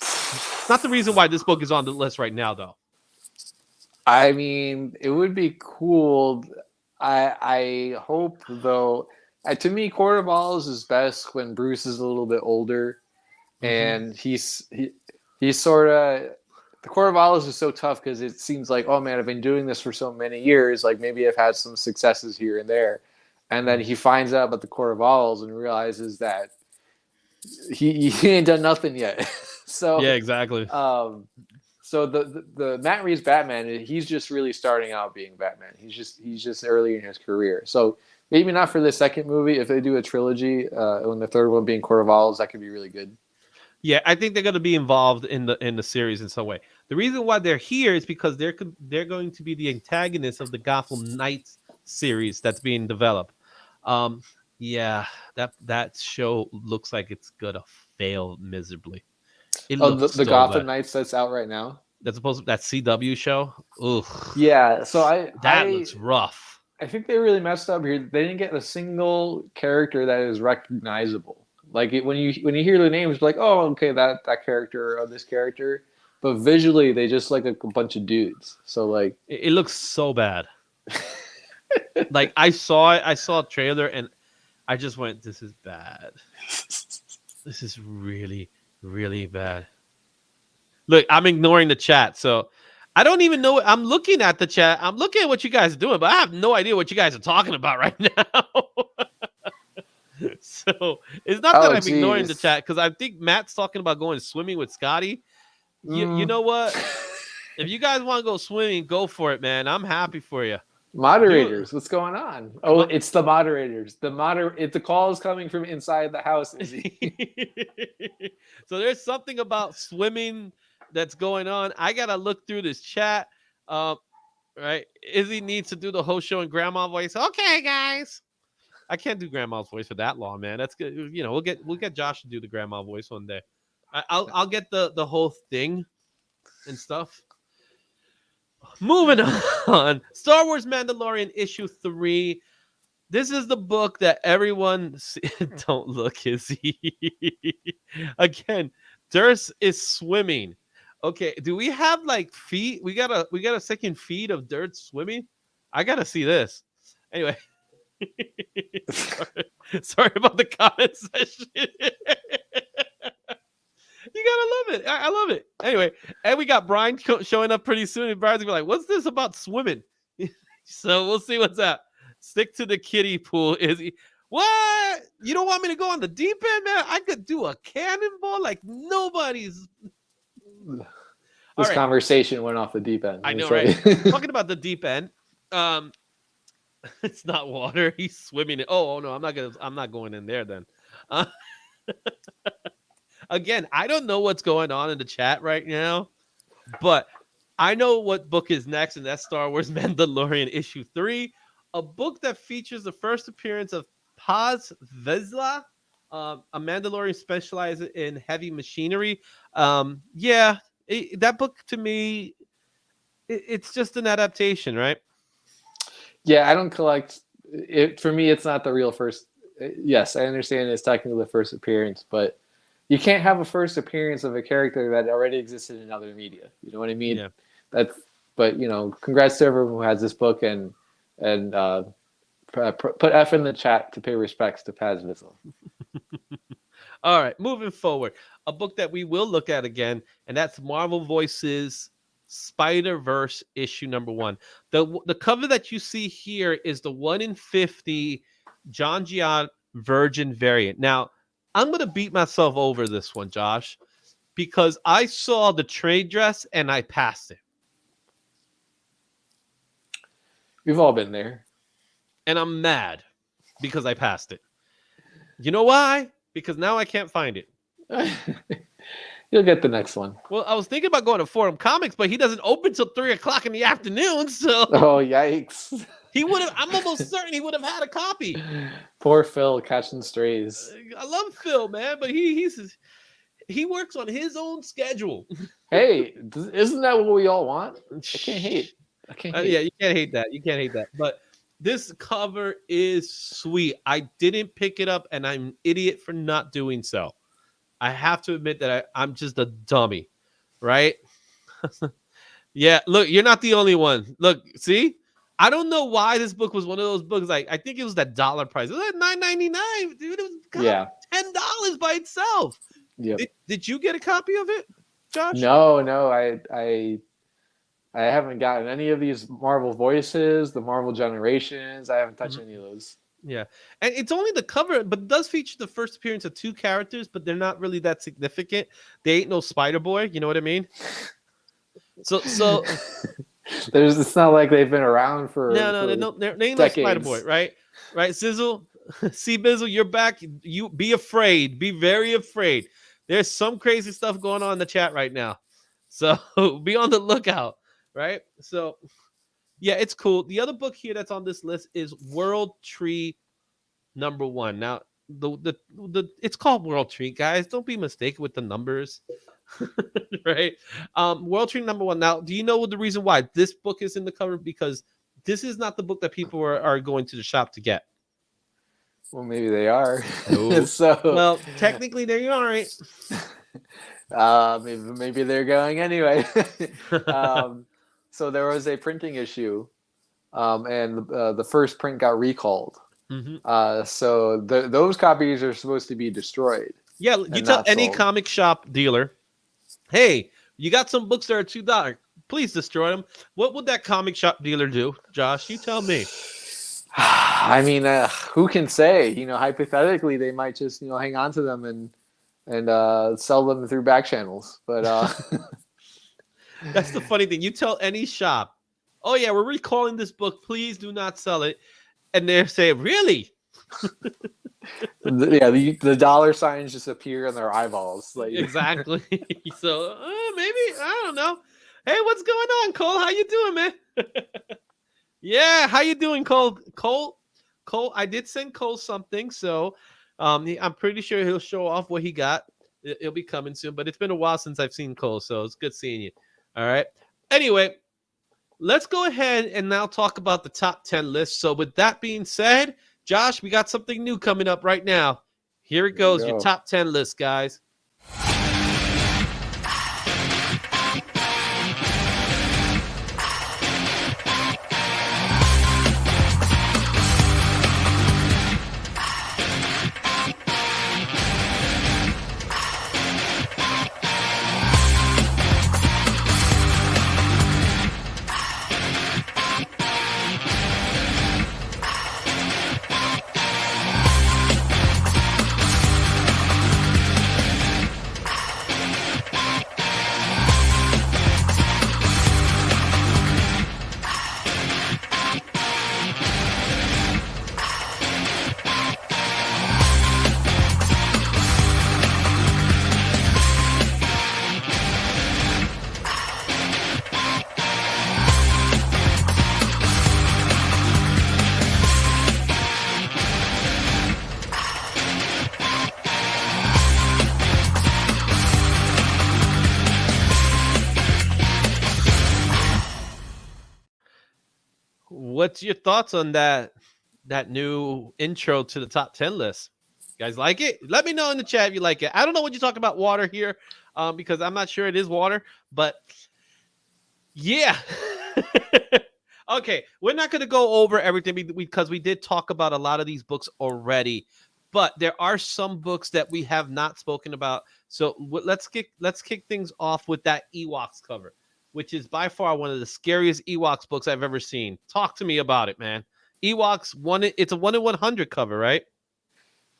It's not the reason why this book is on the list right now, though. I mean, it would be cool. I hope, though. To me, Court of Owls is best when Bruce is a little bit older, and he's sort of. The Court of Owls is so tough because it seems like, oh man, I've been doing this for so many years. Like maybe I've had some successes here and there, and then he finds out about the Court of Owls and realizes that he ain't done nothing yet. So yeah, exactly. So the Matt Reeves Batman, he's just really starting out being Batman. He's just early in his career. So maybe not for the second movie. If they do a trilogy, and the third one being Court of Owls, that could be really good. Yeah, I think they're going to be involved in the series in some way. The reason why they're here is because they're going to be the antagonists of the Gotham Knights series that's being developed. Yeah, that show looks like it's gonna fail miserably. The Gotham Knights that's out right now. That's supposed to, that CW show. Ugh. Yeah, so that looks rough. I think they really messed up here. They didn't get a single character that is recognizable. Like when you hear the names, like, oh, okay, that character or this character, but visually they just like a bunch of dudes. So like it looks so bad. Like I saw a trailer and I just went, this is bad. This is really, really bad. Look, I'm ignoring the chat, so I don't even know. I'm looking at the chat. I'm looking at what you guys are doing, but I have no idea what you guys are talking about right now. So it's not that I'm ignoring the chat because I think Matt's talking about going swimming with Scotty. You know what? If you guys want to go swimming, go for it, man. I'm happy for you. Moderators, what's going on? Oh, it's the moderators. The call is coming from inside the house, Izzy. So there's something about swimming that's going on. I gotta look through this chat. Right? Izzy needs to do the host show in grandma voice. Okay, guys. I can't do grandma's voice for that long, man. That's good. You know, we'll get Josh to do the grandma voice one day. I'll get the whole thing and stuff. Moving on. Star Wars Mandalorian issue 3. This is the book that everyone don't look, Izzy. Again, Durst is swimming. Okay, do we have like feet? We got a second feed of Dirt swimming. I gotta see this. Anyway, sorry about the comment section. You gotta love it. I love it. Anyway, and we got Brian showing up pretty soon. And Brian's gonna be like, "What's this about swimming?" So we'll see what's up. Stick to the kiddie pool, Izzy. What? You don't want me to go on the deep end, man? I could do a cannonball like nobody's. This conversation went off the deep end. I know, right? Talking about the deep end. It's not water. He's swimming in. Oh no, I'm not going in there then. Again, I don't know what's going on in the chat right now, but I know what book is next, and that's Star Wars Mandalorian issue 3, a book that features the first appearance of Paz Vizsla, a Mandalorian specialized in heavy machinery. That book to me, it's just an adaptation, right? Yeah, I don't collect it. For me, it's not the real first. Yes, I understand it's technically the first appearance, but you can't have a first appearance of a character that already existed in other media. You know what I mean? Yeah. But congrats to everyone who has this book and put F in the chat to pay respects to Paz Vizsla. All right, moving forward, a book that we will look at again, and that's Marvel Voices Spider-Verse issue number 1. The cover that you see here is the 1 in 50 John Giott Virgin variant. Now, I'm going to beat myself over this one, Josh, because I saw the trade dress and I passed it. We've all been there. And I'm mad because I passed it. You know why? Because now I can't find it. You'll get the next one. Well, I was thinking about going to Forum Comics, but he doesn't open till 3:00 in the afternoon. So oh, yikes. I'm almost certain he would have had a copy. Poor Phil catching strays. I love Phil, man, but he works on his own schedule. Hey, isn't that what we all want? I can't hate. Yeah, you can't hate that. You can't hate that. But this cover is sweet. I didn't pick it up, and I'm an idiot for not doing so. I have to admit that I'm just a dummy, right? Yeah, look, you're not the only one. Look, see? I don't know why this book was one of those books. Like, I think it was that dollar price. It was like $9.99, dude. It was $10 by itself. Yeah. Did you get a copy of it, Josh? No. I haven't gotten any of these Marvel Voices, the Marvel Generations. I haven't touched any of those. Yeah, and it's only the cover, but it does feature the first appearance of 2 characters, but they're not really that significant. They ain't no Spider-Boy, you know what I mean? So it's not like they've been around for they ain't no Spider-Boy, right? Sizzle, C-Bizzle, you're back. You be afraid, be very afraid. There's some crazy stuff going on in the chat right now, so be on the lookout, right? So. Yeah, it's cool. The other book here that's on this list is World Tree number 1. Now, the it's called World Tree, guys. Don't be mistaken with the numbers, right? World Tree number 1. Now, do you know the reason why this book is in the cover? Because this is not the book that people are going to the shop to get. Well, maybe they are. No. So, well, technically, there you are, right? Maybe they're going anyway. So there was a printing issue, and the first print got recalled. Mm-hmm. So those copies are supposed to be destroyed. Yeah, you tell any comic shop dealer, hey, you got some books that are $2. Please destroy them. What would that comic shop dealer do, Josh? You tell me. I mean, who can say? Hypothetically, they might just hang on to them and sell them through back channels. But that's the funny thing. You tell any shop, oh yeah, we're recalling this book. Please do not sell it. And they're saying, really? The dollar signs just appear in their eyeballs. Like exactly. So maybe, I don't know. Hey, what's going on, Cole? How you doing, man? Yeah, how you doing, Cole? Cole, I did send Cole something, so I'm pretty sure he'll show off what he got. It'll be coming soon, but it's been a while since I've seen Cole, so it's good seeing you. All right. Anyway, let's go ahead and now talk about the top 10 list. So with that being said, Josh, we got something new coming up right now. Here it goes, your top 10 list, guys. What's your thoughts on that new intro to the top 10 list? You guys like it? Let me know in the chat if you like it. I don't know what you're talking about water here, because I'm not sure it is water, but yeah. Okay, we're not going to go over everything because we did talk about a lot of these books already, but there are some books that we have not spoken about. So let's kick things off with that Ewoks cover, which is by far one of the scariest Ewoks books I've ever seen. Talk to me about it, man. Ewoks it's a 1 in 100 cover, right?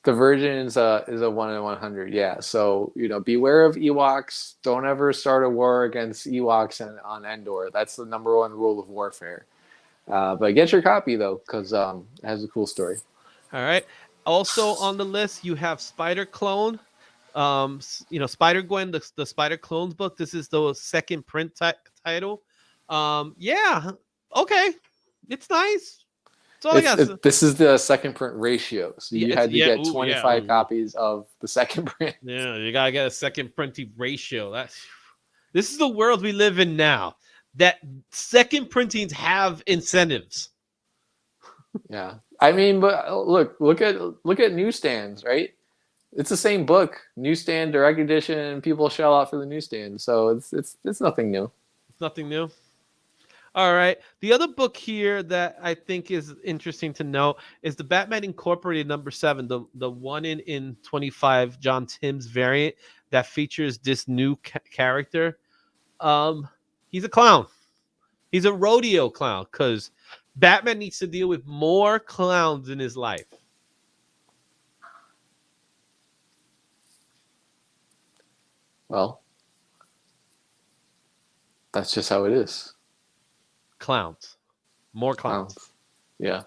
The Virgin is a 1 in 100. Yeah. So, beware of Ewoks. Don't ever start a war against Ewoks on Endor. That's the #1 rule of warfare. But get your copy though, because it has a cool story. All right. Also on the list, you have Spider Clone. Spider Gwen, the Spider Clones book. This is the second print title. Yeah. Okay. It's nice. This is the second print ratio, so you had to get 25 copies of the second print. Yeah, you gotta get a second printing ratio. This is the world we live in now. That second printings have incentives. Yeah, I mean, but look at newsstands, right? It's the same book, newsstand, direct edition. People shell out for the newsstand, so it's nothing new. It's nothing new. All right. The other book here that I think is interesting to know is the Batman Incorporated #7, the 1 in 25 John Timms variant that features this new character. He's a clown. He's a rodeo clown because Batman needs to deal with more clowns in his life. Well, that's just how it is. Clowns. More clowns. Yeah.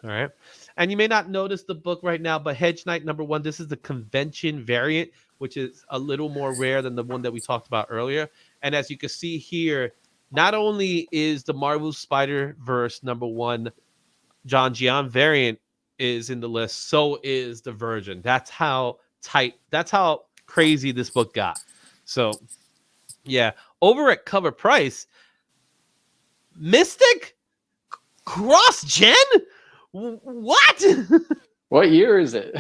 All right. And you may not notice the book right now, but Hedge Knight #1, this is the convention variant, which is a little more rare than the one that we talked about earlier. And as you can see here, not only is the Marvel Spider-Verse #1 John Gian variant is in the list, so is the Virgin. That's how crazy this book got. So, yeah. Over at Cover Price, Mystic Cross Gen? What? What year is it?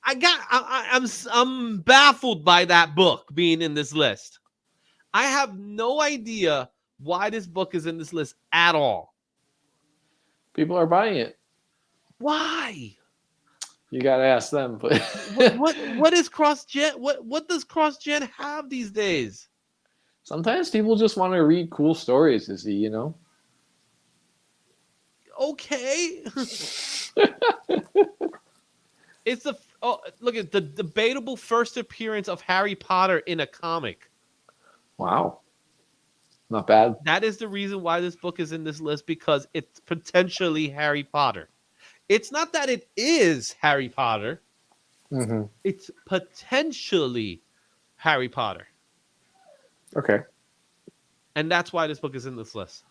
I'm baffled by that book being in this list. I have no idea why this book is in this list at all. People are buying it. Why? You gotta ask them. But what is cross gen? What does cross gen have these days? Sometimes people just want to read cool stories, Okay. It's look at the debatable first appearance of Harry Potter in a comic. Wow. Not bad. That is the reason why this book is in this list, because it's potentially Harry Potter. It's not that it is Harry Potter. Mm-hmm. It's potentially Harry Potter. Okay. And that's why this book is in this list.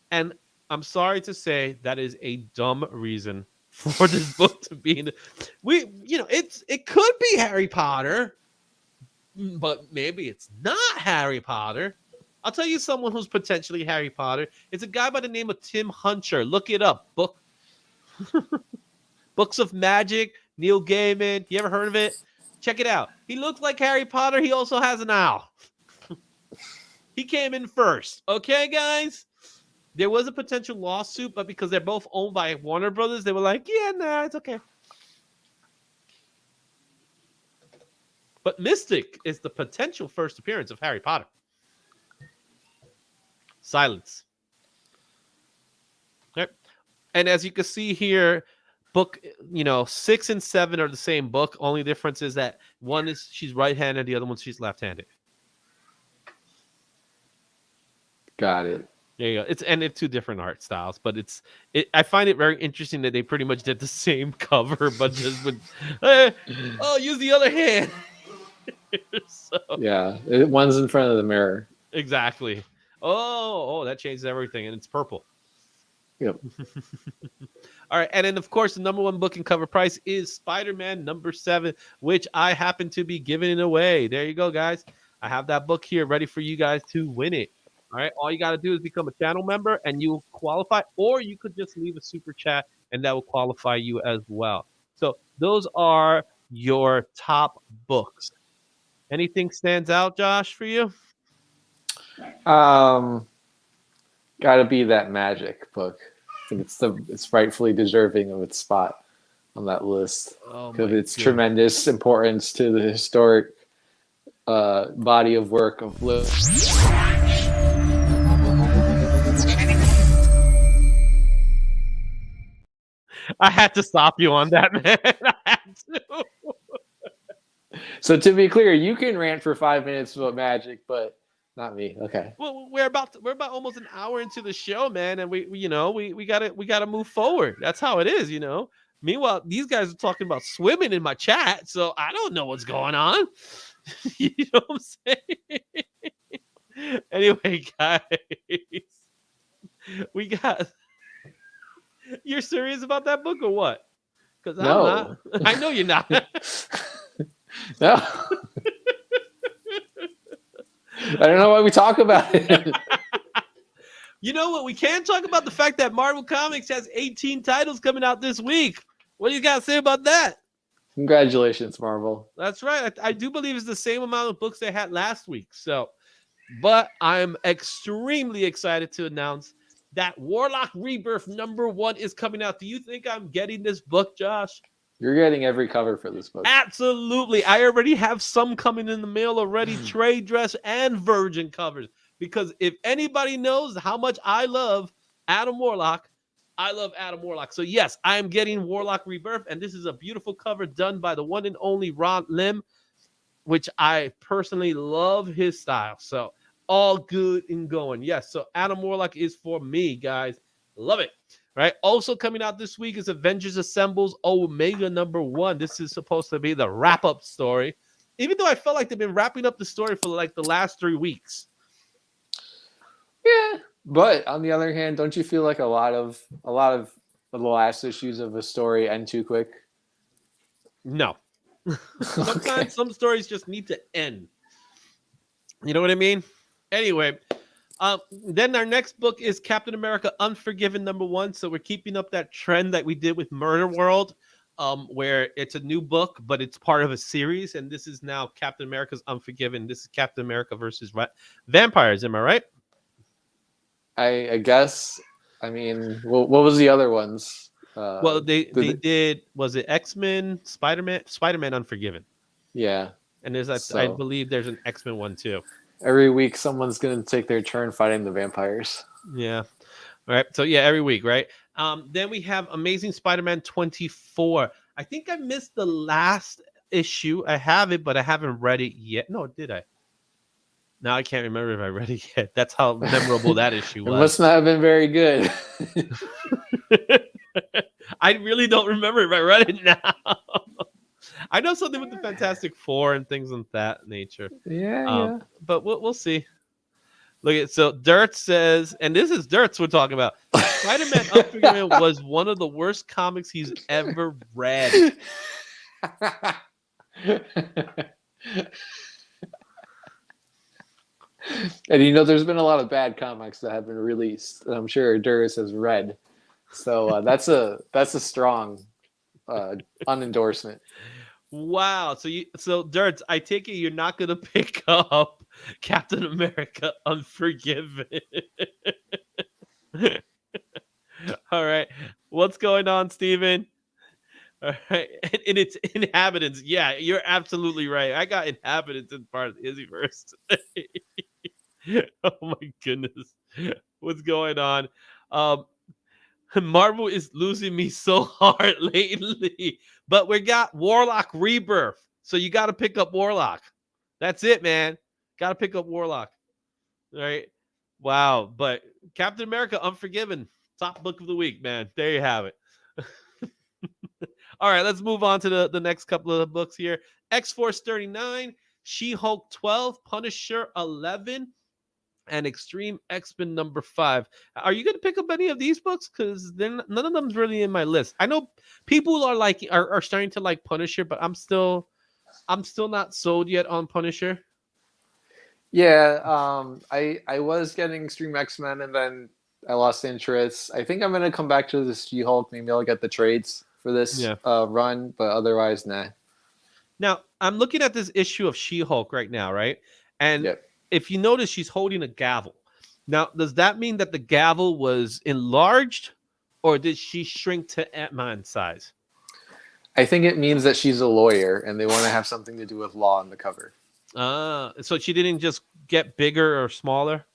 And I'm sorry to say that is a dumb reason for this book to be in it could be Harry Potter, but maybe it's not Harry Potter. I'll tell you someone who's potentially Harry Potter. It's a guy by the name of Tim Hunter. Look it up. Books of Magic, Neil Gaiman. You ever heard of it? Check it out. He looks like Harry Potter. He also has an owl. He came in first. Okay, guys? There was a potential lawsuit, but because they're both owned by Warner Brothers, they were like, yeah, nah, it's okay. But Mystic is the potential first appearance of Harry Potter. Silence. Yep. And as you can see here, book, 6 and 7 are the same book. Only difference is that one is she's right-handed, the other one she's left-handed. Got it. There you go. It's 2 different art styles, but I find it very interesting that they pretty much did the same cover, but just with use the other hand. So, yeah, one's in front of the mirror. Exactly. Oh, that changes everything, and it's purple. Yep. All right, and then of course the #1 book in Cover Price is Spider-Man #7, which I happen to be giving it away. There you go, guys. I have that book here ready for you guys to win it. All right. All you got to do is become a channel member and you'll qualify, or you could just leave a super chat and that will qualify you as well. So those are your top books. Anything stands out, Josh, for you? Gotta be that Magic book. I think it's rightfully deserving of its spot on that list because its tremendous importance to the historic body of work of Liv. I had to stop you on that, man. I had to. So to be clear, you can rant for 5 minutes about Magic, but not me. Okay. Well, we're about almost an hour into the show, man, and we gotta move forward. That's how it is, you know. Meanwhile, these guys are talking about swimming in my chat, so I don't know what's going on. You know what I'm saying? Anyway, guys, we got. You're serious about that book or what? Because I'm not. I know you're not. No. I don't know why we talk about it. You know what? We can talk about the fact that Marvel Comics has 18 titles coming out this week. What do you got to say about that? Congratulations, Marvel. That's right. I do believe it's the same amount of books they had last week. So, but I'm extremely excited to announce that Warlock Rebirth #1 is coming out. Do you think I'm getting this book, Josh? You're getting every cover for this book. Absolutely. I already have some coming in the mail already, trade dress and virgin covers. Because if anybody knows how much I love Adam Warlock, I love Adam Warlock. So yes, I am getting Warlock Rebirth, and this is a beautiful cover done by the one and only Ron Lim, which I personally love his style. So all good and going. Yes, so Adam Warlock is for me, guys. Love it. Right. Also coming out this week is Avengers Assembles Omega #1. This is supposed to be the wrap-up story, even though I felt like they've been wrapping up the story for like the last 3 weeks. Yeah, but on the other hand, don't you feel like a lot of the last issues of a story end too quick? No. Sometimes some stories just need to end. You know what I mean? Anyway, then our next book is Captain America Unforgiven #1. So we're keeping up that trend that we did with Murder World, where it's a new book, but it's part of a series. And this is now Captain America's Unforgiven. This is Captain America versus vampires. Am I right? I guess. I mean, what was the other ones? Well, they did. Was it X-Men, Spider-Man Unforgiven? Yeah. And there's I believe there's an X-Men one too. Every week, someone's going to take their turn fighting the vampires. Yeah. All right. So, yeah, every week, right? Then we have Amazing Spider-Man 24. I think I missed the last issue. I have it, but I haven't read it yet. No, did I? Now I can't remember if I read it yet. That's how memorable that issue was. It must not have been very good. I really don't remember if I read it now. I know something with the Fantastic Four and things of that nature. Yeah. But we'll see. Look at so Dirt says, and this is Dirt's we're talking about. Spider-Man Unforgiven was one of the worst comics he's ever read. And you know, there's been a lot of bad comics that have been released, and I'm sure Duras has read. So that's a strong unendorsement. Wow. So Dirt, I take it you're not gonna pick up Captain America Unforgiven. All right. What's going on, Steven? All right. And it's Inhabitants. Yeah, you're absolutely right. I got Inhabitants in part of the Izzyverse today. Oh my goodness. What's going on? Marvel is losing me so hard lately. But we got Warlock Rebirth. So you got to pick up Warlock. That's it, man. Got to pick up Warlock. All right. Wow. But Captain America Unforgiven. Top book of the week, man. There you have it. All right. Let's move on to the next couple of books here. X-Force 39, She-Hulk 12, Punisher 11, and Extreme X-Men #5. Are you going to pick up any of these books? Because none of them's really in my list. I know people are starting to like Punisher, but I'm still not sold yet on Punisher. Yeah, I was getting Extreme X-Men and then I lost interest. I think I'm gonna come back to the She-Hulk. Maybe I'll get the trades for this Yeah. run, but otherwise, nah. Now, I'm looking at this issue of She-Hulk right now, right? And Yep. if you notice, she's holding a gavel. Now, does that mean that the gavel was enlarged, or did she shrink to Ant-Man size? I think it means that she's a lawyer and they want to have something to do with law on the cover. So she didn't just get bigger or smaller?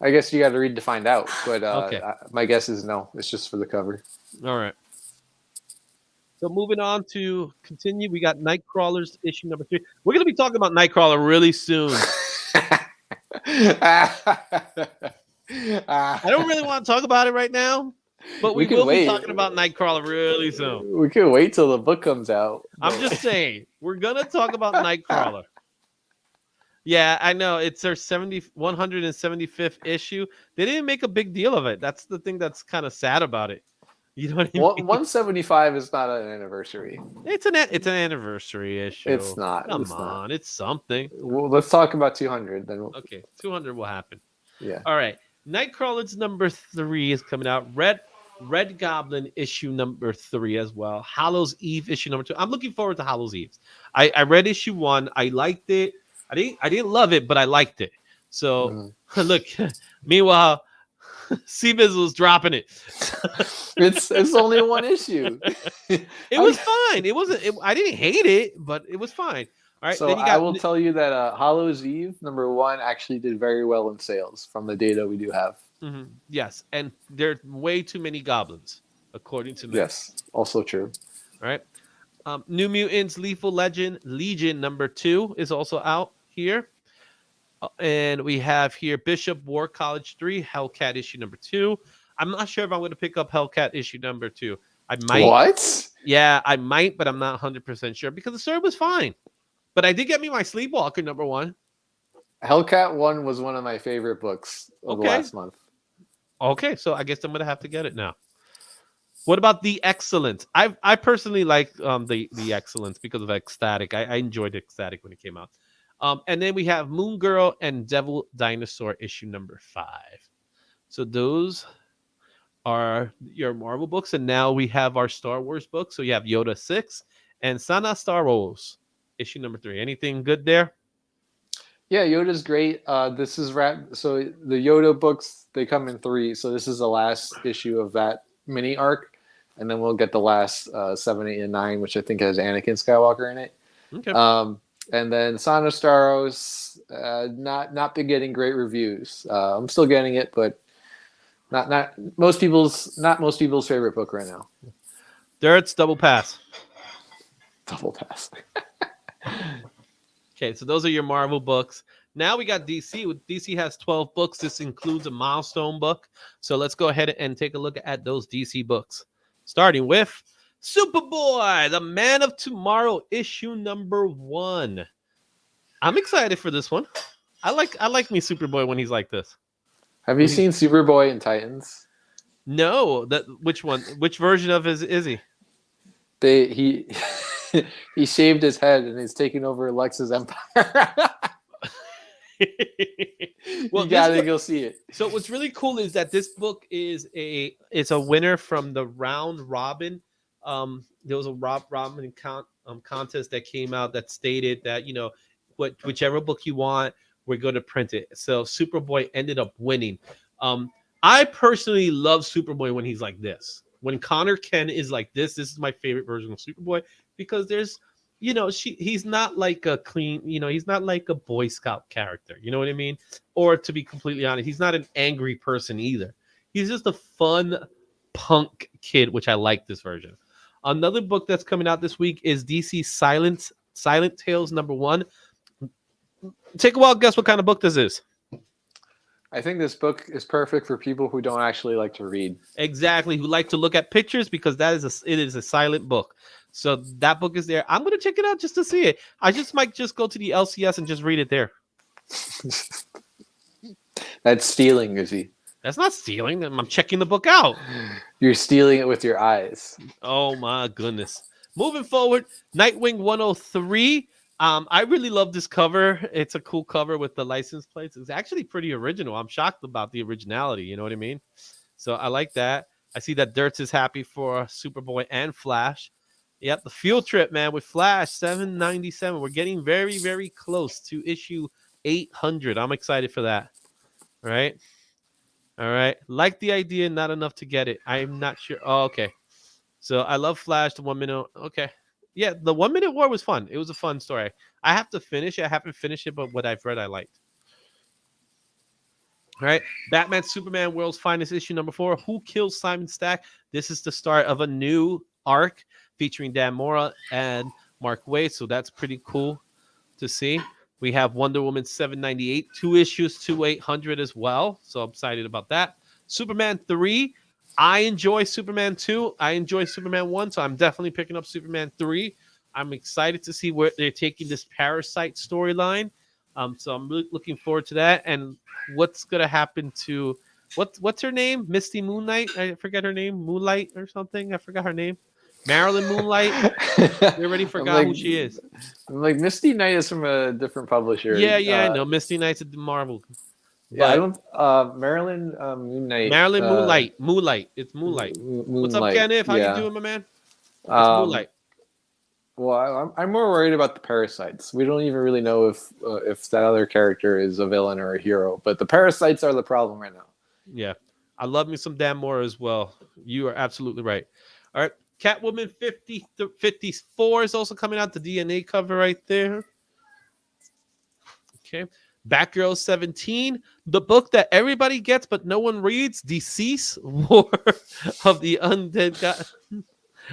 I guess you got to read to find out, but Okay. my guess is no. It's just for the cover. All right. So moving on to continue, we got Nightcrawler's issue number 3. We're going to be talking about Nightcrawler really soon. I don't really want to talk about it right now, but we can will wait. be talking about Nightcrawler really soon. We can wait till the book comes out. I'm just saying, we're going to talk about Nightcrawler. Yeah, I know. It's their 175th issue. They didn't make a big deal of it. That's the thing that's kind of sad about it. You know what I mean? 175 is not an anniversary. It's an anniversary issue. It's not. Come on, it's something. Well, let's talk about 200 then. Okay, 200 will happen. Yeah. All right. Nightcrawler's number 3 is coming out. Red Goblin issue number 3 as well. Hallows Eve issue number 2. I'm looking forward to Hallows Eve. I read issue 1. I liked it. I didn't love it, but I liked it. So look. Meanwhile, C-Bizzle's dropping it. It's only one issue. It was fine. It wasn't. I didn't hate it, but it was fine. All right. So then you got, I will tell you that Hallows Eve number 1 actually did very well in sales from the data we do have. Yes, and there are way too many goblins, according to me. Yes, also true. All right. New Mutants Lethal Legion number 2 is also out here. And we have here Bishop War College 3, Hellcat issue number 2. I'm not sure if I'm going to pick up Hellcat issue number 2. I might. What? Yeah, I might, but I'm not 100% sure because the story was fine. But I did get me my Sleepwalker number 1. Hellcat 1 was one of my favorite books of the last month. Okay, so I guess I'm going to have to get it now. What about The Excellence? I personally like the Excellence because of Ecstatic. I enjoyed Ecstatic when it came out. And then we have Moon Girl and Devil Dinosaur issue number 5. So those are your Marvel books. And now we have our Star Wars books. So you have Yoda 6 and Sana Star Wars issue number 3. Anything good there? Yeah, Yoda's great. This is so the Yoda books, they come in 3. So this is the last issue of that mini arc. And then we'll get the last 7, 8, and 9, which I think has Anakin Skywalker in it. Okay. And then Sana Staros, not been getting great reviews. I'm still getting it, but not most people's favorite book right now. Dirt's Double Pass. Double pass. Okay, so those are your Marvel books. Now we got DC. DC has 12 books. This includes a milestone book. So let's go ahead and take a look at those DC books. Starting with Superboy, the Man of Tomorrow, issue number 1. I'm excited for this one. I like me Superboy when he's like this. Have you seen Superboy in Titans? No, which one? Which version of is he? He he shaved his head and he's taking over Lex's empire. Well, you gotta go see it. So what's really cool is that this book is a winner from the round robin. There was a robin contest that came out that stated that, you know, whichever book you want, we're going to print it. So Superboy ended up winning. I personally love Superboy when he's like this. When Connor Kent is like this is my favorite version of Superboy because there's, you know, he's not like a clean, you know, he's not like a Boy Scout character. You know what I mean? Or to be completely honest, he's not an angry person either. He's just a fun punk kid, which I like this version. Another book that's coming out this week is DC Silent Tales number 1. Take a wild guess what kind of book this is. I think this book is perfect for people who don't actually like to read. Exactly, who like to look at pictures because it is a silent book. So that book is there. I'm going to check it out just to see it. I might go to the LCS and just read it there. That's stealing, Izzy. That's not stealing. I'm checking the book out. You're stealing it with your eyes. Oh my goodness. Moving forward, Nightwing 103, I really love this cover. It's a cool cover with the license plates. It's actually pretty original. I'm shocked about the originality. You know what I mean? So I like that. I see that Dirts is happy for Superboy and Flash. Yep, the field trip, man, with Flash 797. We're getting very, very close to issue 800. I'm excited for that. All right. All right. Like the idea, not enough to get it. I'm not sure. Oh, okay. So I love Flash, the 1 minute. Okay. Yeah, the 1 minute war was fun. It was a fun story. I have to finish it. I haven't finished it, but what I've read, I liked. All right. Batman Superman World's Finest issue number 4. Who Kills Simon Stack? This is the start of a new arc featuring Dan Mora and Mark Waid. So that's pretty cool to see. We have Wonder Woman 798, 2 issues to 800 as well. So I'm excited about that. Superman 3. I enjoy Superman 2. I enjoy Superman 1. So I'm definitely picking up Superman 3. I'm excited to see where they're taking this Parasite storyline. So I'm really looking forward to that. And what's going to happen to what's her name? Misty Moonlight? I forget her name. Moonlight or something. I forgot her name. Marilyn Moonlight. We already forgot who she is. I'm like, Misty Knight is from a different publisher. Yeah, I know. Misty Knight's at Marvel. Yeah, I don't. Marilyn Moonlight. Marilyn Moonlight. It's Moonlight. What's up, Kenneth? How you doing, my man? It's Moonlight. Well, I'm more worried about the Parasites. We don't even really know if that other character is a villain or a hero, but the Parasites are the problem right now. Yeah, I love me some Dan Mora as well. You are absolutely right. All right, Catwoman 54 is also coming out. The DNA cover right there. Okay. Batgirl 17, the book that everybody gets but no one reads, Deceased, War of the Undead God.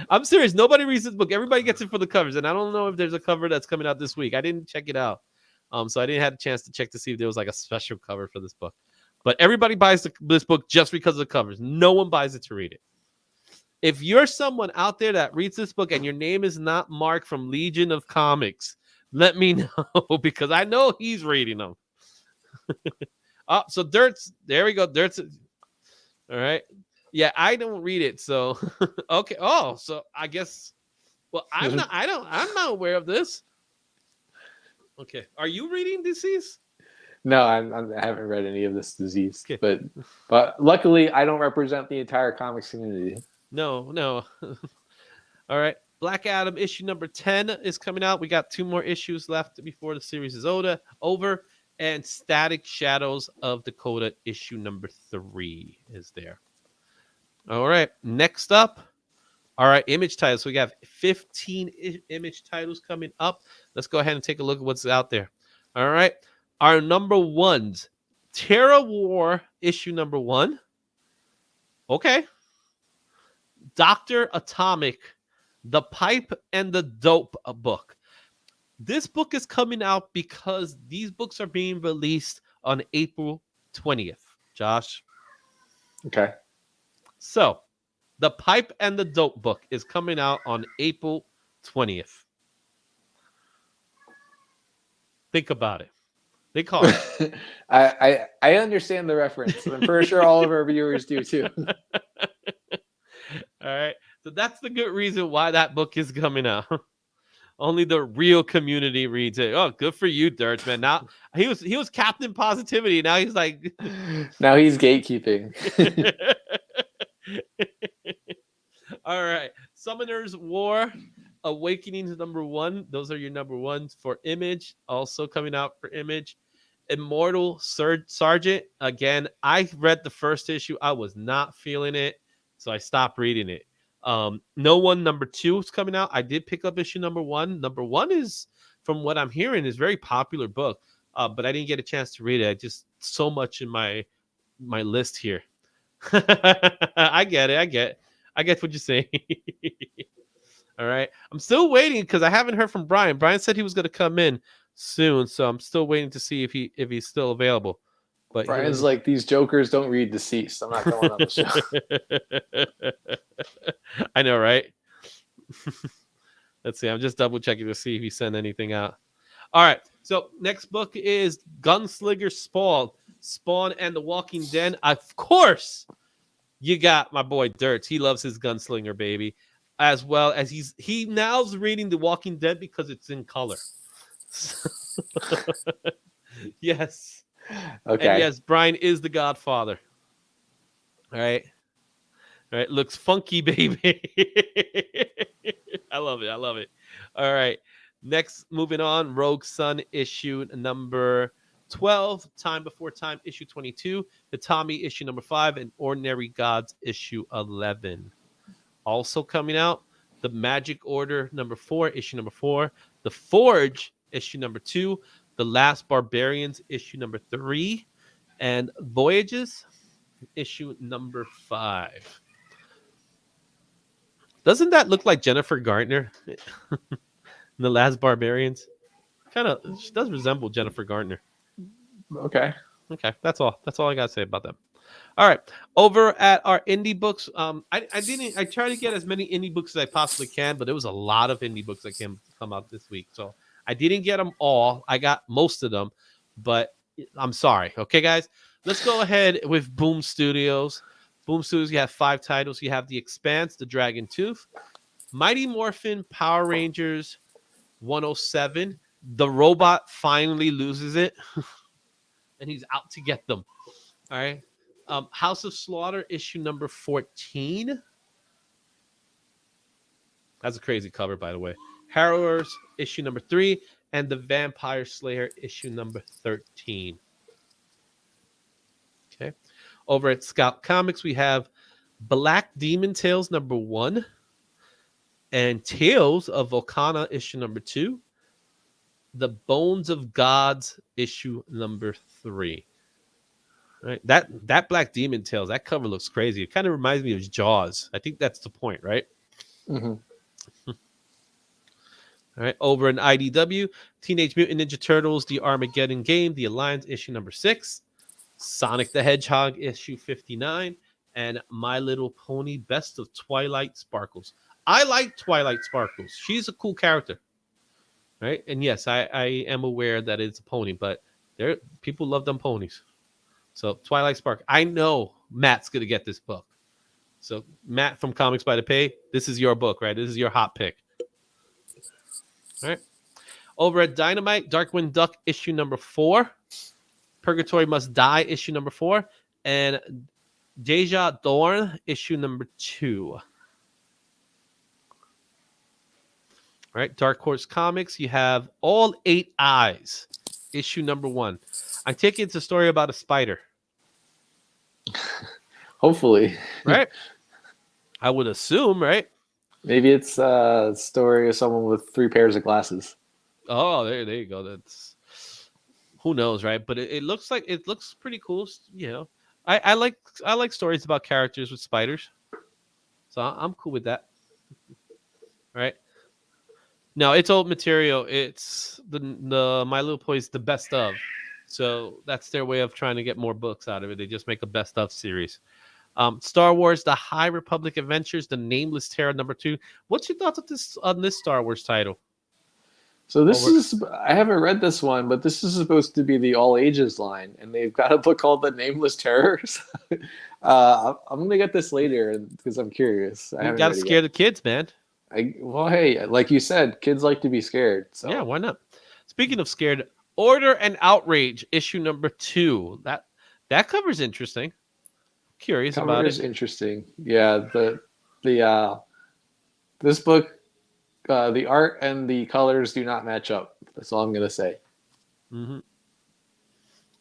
I'm serious. Nobody reads this book. Everybody gets it for the covers, and I don't know if there's a cover that's coming out this week. I didn't check it out, so I didn't have a chance to check to see if there was like a special cover for this book. But everybody buys this book just because of the covers. No one buys it to read it. If you're someone out there that reads this book and your name is not Mark from Legion of Comics, let me know because I know he's reading them. Oh, so Dirt's there we go. Dirt's all right. Yeah, I don't read it, so okay. Oh, so I guess I'm not aware of this. Okay. Are you reading Disease? No, I haven't read any of this disease. Okay. But luckily I don't represent the entire comics community. No. All right. Black Adam issue number 10 is coming out. We got 2 more issues left before the series is over. And Static Shadows of Dakota issue number 3 is there. All right. Next up, all right, image titles. So we have 15 image titles coming up. Let's go ahead and take a look at what's out there. All right. Our number 1s, Terra War issue number 1. Okay. Dr. Atomic, The Pipe and the Dope book. This book is coming out because these books are being released on April 20th. Josh. Okay. So, The Pipe and the Dope book is coming out on April 20th. Think about it. Think hard. I understand the reference. I'm pretty sure all of our viewers do too. All right. So that's the good reason why that book is coming out. Only the real community reads it. Oh, good for you, Dirts, man. Now he was Captain Positivity. Now he's like now he's gatekeeping. All right. Summoner's War Awakenings number 1. Those are your number 1s for Image. Also coming out for Image. Immortal Sergeant. Again, I read the first issue. I was not feeling it, so I stopped reading it. No One number 2 is coming out. I did pick up issue number 1. Number 1 is, from what I'm hearing, is a very popular book, but I didn't get a chance to read it. I just so much in my list here. I get it. I get what you're saying. All right. I'm still waiting because I haven't heard from Brian. Brian said he was going to come in soon, so I'm still waiting to see if he's still available. But Brian's like, these jokers don't read Deceased. I'm not going on the show. I know, right? Let's see. I'm just double checking to see if he sent anything out. All right. So next book is Gunslinger Spawn and the Walking Dead. Of course, you got my boy Dirt. He loves his Gunslinger, baby. As well as he now's reading The Walking Dead because it's in color. Yes. Okay. And yes, Brian is the Godfather. All right. All right. Looks funky, baby. I love it. I love it. All right. Next, moving on. Rogue Sun issue number 12. Time Before Time issue 22. The Tommy issue number 5. And Ordinary Gods issue 11. Also coming out, The Magic Order number 4, issue number 4. The Forge issue number 2. The Last Barbarians issue number 3. And Voyages issue number 5. Doesn't that look like Jennifer Garner in The Last Barbarians? Kind of, she does resemble Jennifer Garner. Okay. Okay, that's all. That's all I gotta say about them. All right, over at our indie books, I try to get as many indie books as I possibly can, but there was a lot of indie books that come out this week, so I didn't get them all. I got most of them, but I'm sorry. Okay, guys, let's go ahead with Boom Studios. Boom Studios, you have 5 titles. You have The Expanse, The Dragon Tooth, Mighty Morphin Power Rangers 107. The robot finally loses it, and he's out to get them. All right. House of Slaughter issue number 14. That's a crazy cover, by the way. Harrowers issue number 3, and The Vampire Slayer issue number 13. Okay. Over at Scout Comics, we have Black Demon Tales number 1, and Tales of Volcana issue number 2. The Bones of Gods issue number 3. Right, that Black Demon Tales, that cover looks crazy. It kind of reminds me of Jaws. I think that's the point, right? Mm-hmm. All right, over in IDW, Teenage Mutant Ninja Turtles, The Armageddon Game, The Alliance issue number 6, Sonic the Hedgehog issue 59, and My Little Pony Best of Twilight Sparkles. I like Twilight Sparkles. She's a cool character, right? And yes, I am aware that it's a pony, but people love them ponies. So Twilight Spark. I know Matt's going to get this book. So Matt from Comics by the Pay, this is your book, right? This is your hot pick. All right. Over at Dynamite, Darkwing Duck issue number 4. Purgatory Must Die issue number 4. And Deja Dawn issue number 2. All right. Dark Horse Comics, you have All 8 Eyes issue number 1. I take it's a story about a spider. Hopefully. Right? I would assume, right? Maybe it's a story of someone with 3 pairs of glasses. Oh, there you go. That's who knows, right? But it looks pretty cool. You know, I like stories about characters with spiders, so I'm cool with that. All right. Now it's old material. It's the My Little Pony's the best of. So that's their way of trying to get more books out of it. They just make a best of series. Star Wars: The High Republic Adventures, The Nameless Terror number 2. What's your thoughts on this Star Wars title? So I haven't read this one, but this is supposed to be the all ages line, and they've got a book called The Nameless Terrors. I'm gonna get this later because I'm curious. You gotta scare the kids, man. Well, hey, like you said, kids like to be scared. So. Yeah, why not? Speaking of scared, Order and Outrage issue number 2. That cover's interesting. Curious about it. Interesting. Yeah, this book, the art and the colors do not match up. That's all I'm gonna say. Mm-hmm.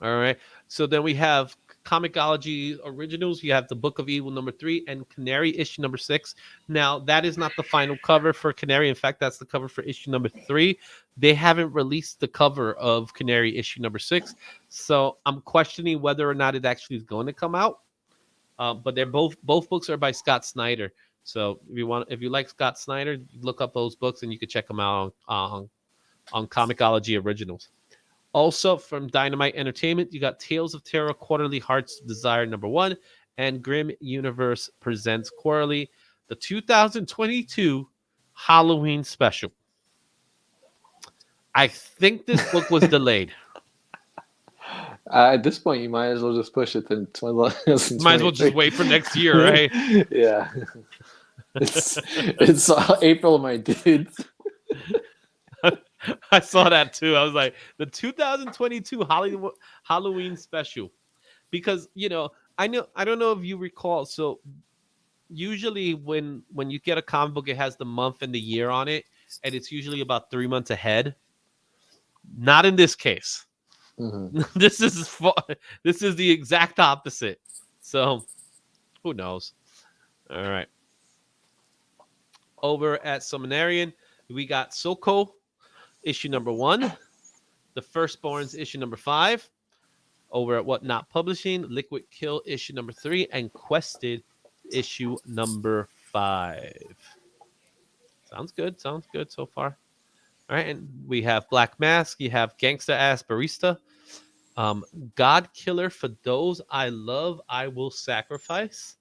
All right. So then we have Comicology Originals. You have The Book of Evil number 3 and Canary issue number 6. Now that is not the final cover for Canary. In fact, that's the cover for issue number 3. They haven't released the cover of Canary issue number 6, so I'm questioning whether or not it actually is going to come out. But they're both books are by Scott Snyder. So if you like Scott Snyder, look up those books and you can check them out on Comicology Originals. Also from Dynamite Entertainment, you got Tales of Terror Quarterly Hearts Desire number 1 and Grim Universe Presents Quarterly, the 2022 Halloween special. I think this book was delayed. At this point, you might as well just push it to 2023. Might as well just wait for next year, right? Yeah. It's April, my dude. I saw that too. I was like, the 2022 Hollywood Halloween special, because I don't know if you recall. So usually when you get a comic book, it has the month and the year on it, and it's usually about 3 months ahead. Not in this case. Mhm. This is the exact opposite. So who knows? All right. Over at Seminarian, we got Soko issue number 1, The Firstborns issue number 5. Over at Whatnot Publishing, Liquid Kill issue number 3, and Quested issue number 5. Sounds good. Sounds good so far. All right, and we have Black Mask. You have Gangsta Ass Barista. God Killer, for those I love, I will sacrifice.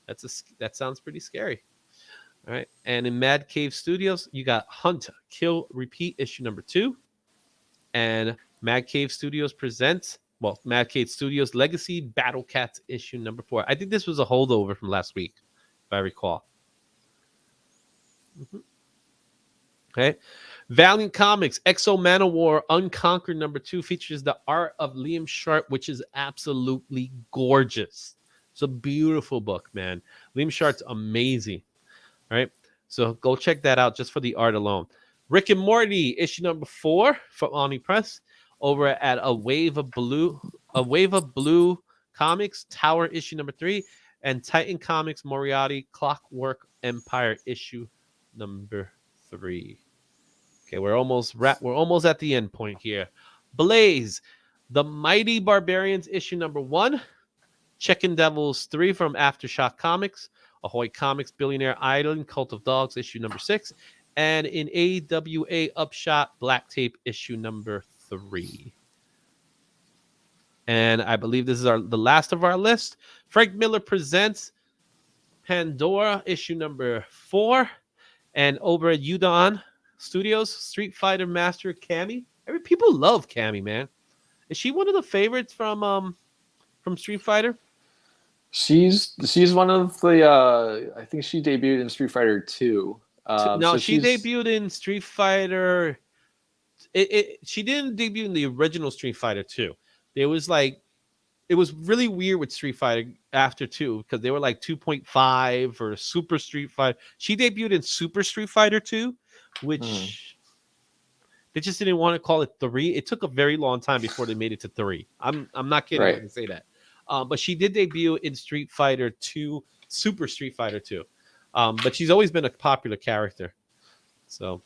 That sounds pretty scary. All right, and in Mad Cave Studios, you got Hunt, Kill, Repeat issue number 2, and Mad Cave Studios presents Mad Cave Studios Legacy Battle Cats issue number 4. I think this was a holdover from last week, if I recall. Okay. Valiant Comics Exo Manowar Unconquered number 2 features the art of Liam Sharp, which is absolutely gorgeous. It's a beautiful book, man. Liam Sharp's amazing. All right. So go check that out just for the art alone. Rick and Morty issue number 4 from Omni Press. Over at A Wave of Blue Comics Tower issue number 3, and Titan Comics Moriarty Clockwork Empire issue number 3. Okay, we're almost at the end point here. Blaze, The Mighty Barbarians issue number 1, Chicken Devils 3 from Aftershock Comics, Ahoy Comics Billionaire Island Cult of Dogs issue number 6, and in AWA Upshot Black Tape issue number 3. And I believe this is the last of our list. Frank Miller presents Pandora issue number 4, and over at Udon Studios, Street Fighter Master Cammy. People love Cammy, man. Is she one of the favorites from Street Fighter? She's one of the I think she debuted in Street Fighter 2. No, she debuted in Street Fighter. She didn't debut in the original Street Fighter 2. It was really weird with Street Fighter after 2 because they were like 2.5 or Super Street Fighter. She debuted in Super Street Fighter 2, which they just didn't want to call it 3. It took a very long time before they made it to 3. I'm not kidding when I say that. But she did debut in Street Fighter 2, Super Street Fighter 2. But she's always been a popular character. So,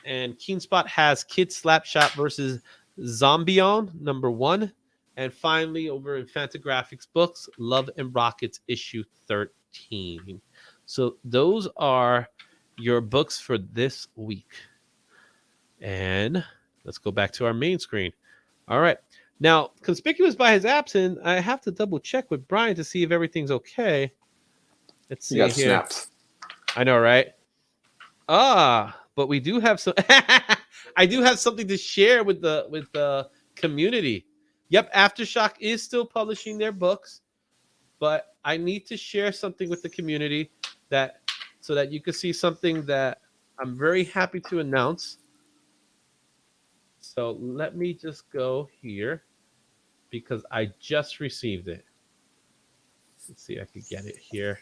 and Keenspot has Kid Slapshot versus Zombion number 1. And finally, over in Fantagraphics Books, Love and Rockets issue 13. So those are your books for this week. And let's go back to our main screen. All right. Now, conspicuous by his absence, I have to double check with Brian to see if everything's okay. Let's see here. Snapped. I know, right? But we do have some. I do have something to share with the community. Yep, Aftershock is still publishing their books, but I need to share something with the community so that you can see something that I'm very happy to announce. So let me just go here because I just received it. Let's see if I can get it here.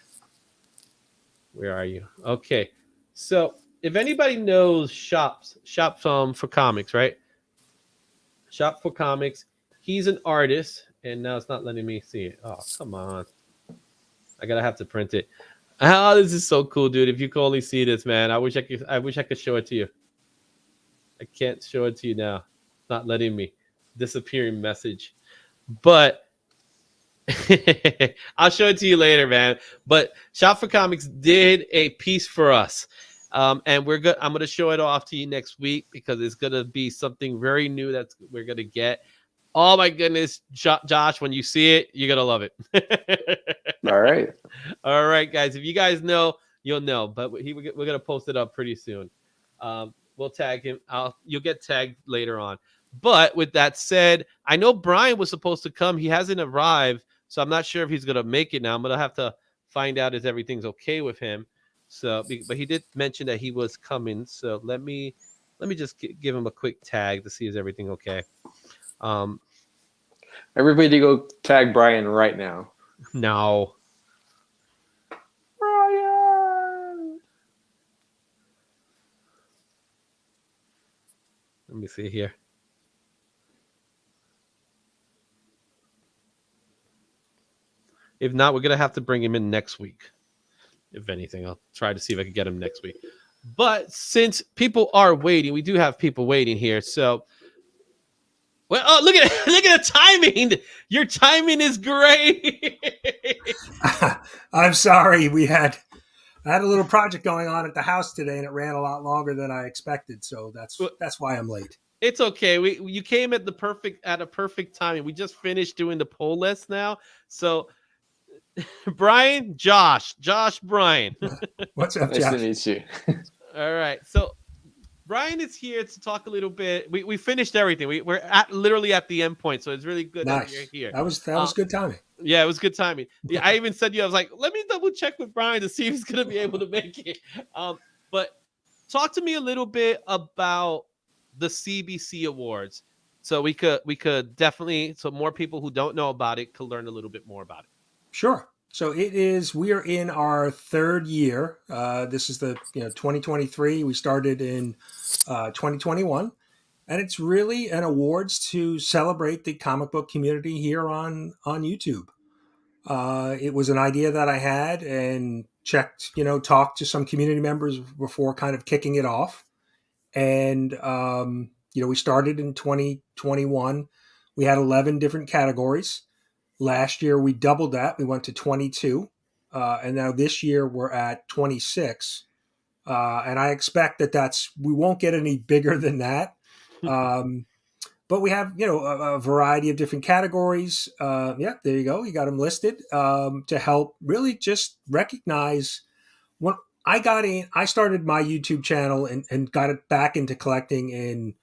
Where are you? Okay. So if anybody knows Shop for Comics, right? Shop for Comics. He's an artist, and now it's not letting me see it. Oh, come on. I gotta have to print it. Oh, this is so cool, dude. If you could only see this, man. I wish I could show it to you. I can't show it to you now. It's not letting me. Disappearing message. But I'll show it to you later, man. But Shop for Comics did a piece for us. And we're good. I'm gonna show it off to you next week because it's gonna be something very new that we're gonna get. Oh my goodness, Josh, when you see it, you're gonna love it. All right, guys. If you guys know, you'll know. But we're gonna post it up pretty soon. We'll tag him. You'll get tagged later on. But with that said, I know Brian was supposed to come. He hasn't arrived, so I'm not sure if he's gonna make it now. I'm gonna have to find out if everything's okay with him. So, but he did mention that he was coming. So let me Let me just give him a quick tag to see is everything okay. Everybody go tag Brian right now. No. Brian! Let me see here. If not, we're going to have to bring him in next week. If anything, I'll try to see if I can get him next week. But since people are waiting, we do have people waiting here. So, well, oh, look at the timing. Your timing is great. I'm sorry. I had a little project going on at the house today, and it ran a lot longer than I expected. So that's why I'm late. It's okay. You came at a perfect timing. We just finished doing the poll list now. So, Brian, Josh, Brian. What's up, Nice Josh? to meet you. All right. So Brian is here to talk a little bit. We finished everything. We're literally at the end point, so it's really good that you're here. That was good timing. Yeah, it was good timing. Yeah, I even said I was like, let me double check with Brian to see if he's gonna be able to make it. But talk to me a little bit about the CBC Awards, so we could definitely, so more people who don't know about it could learn a little bit more about it. Sure. So we are in our third year. This is the 2023. We started in 2021, and it's really an awards to celebrate the comic book community here on YouTube. It was an idea that I had and talked to some community members before kind of kicking it off. And, we started in 2021. We had 11 different categories. Last year, we doubled that. We went to 22. And now this year, we're at 26. And I expect we won't get any bigger than that. But we have, a variety of different categories. Yeah, there you go. You got them listed to help really just recognize. When I started my YouTube channel and got it back into collecting in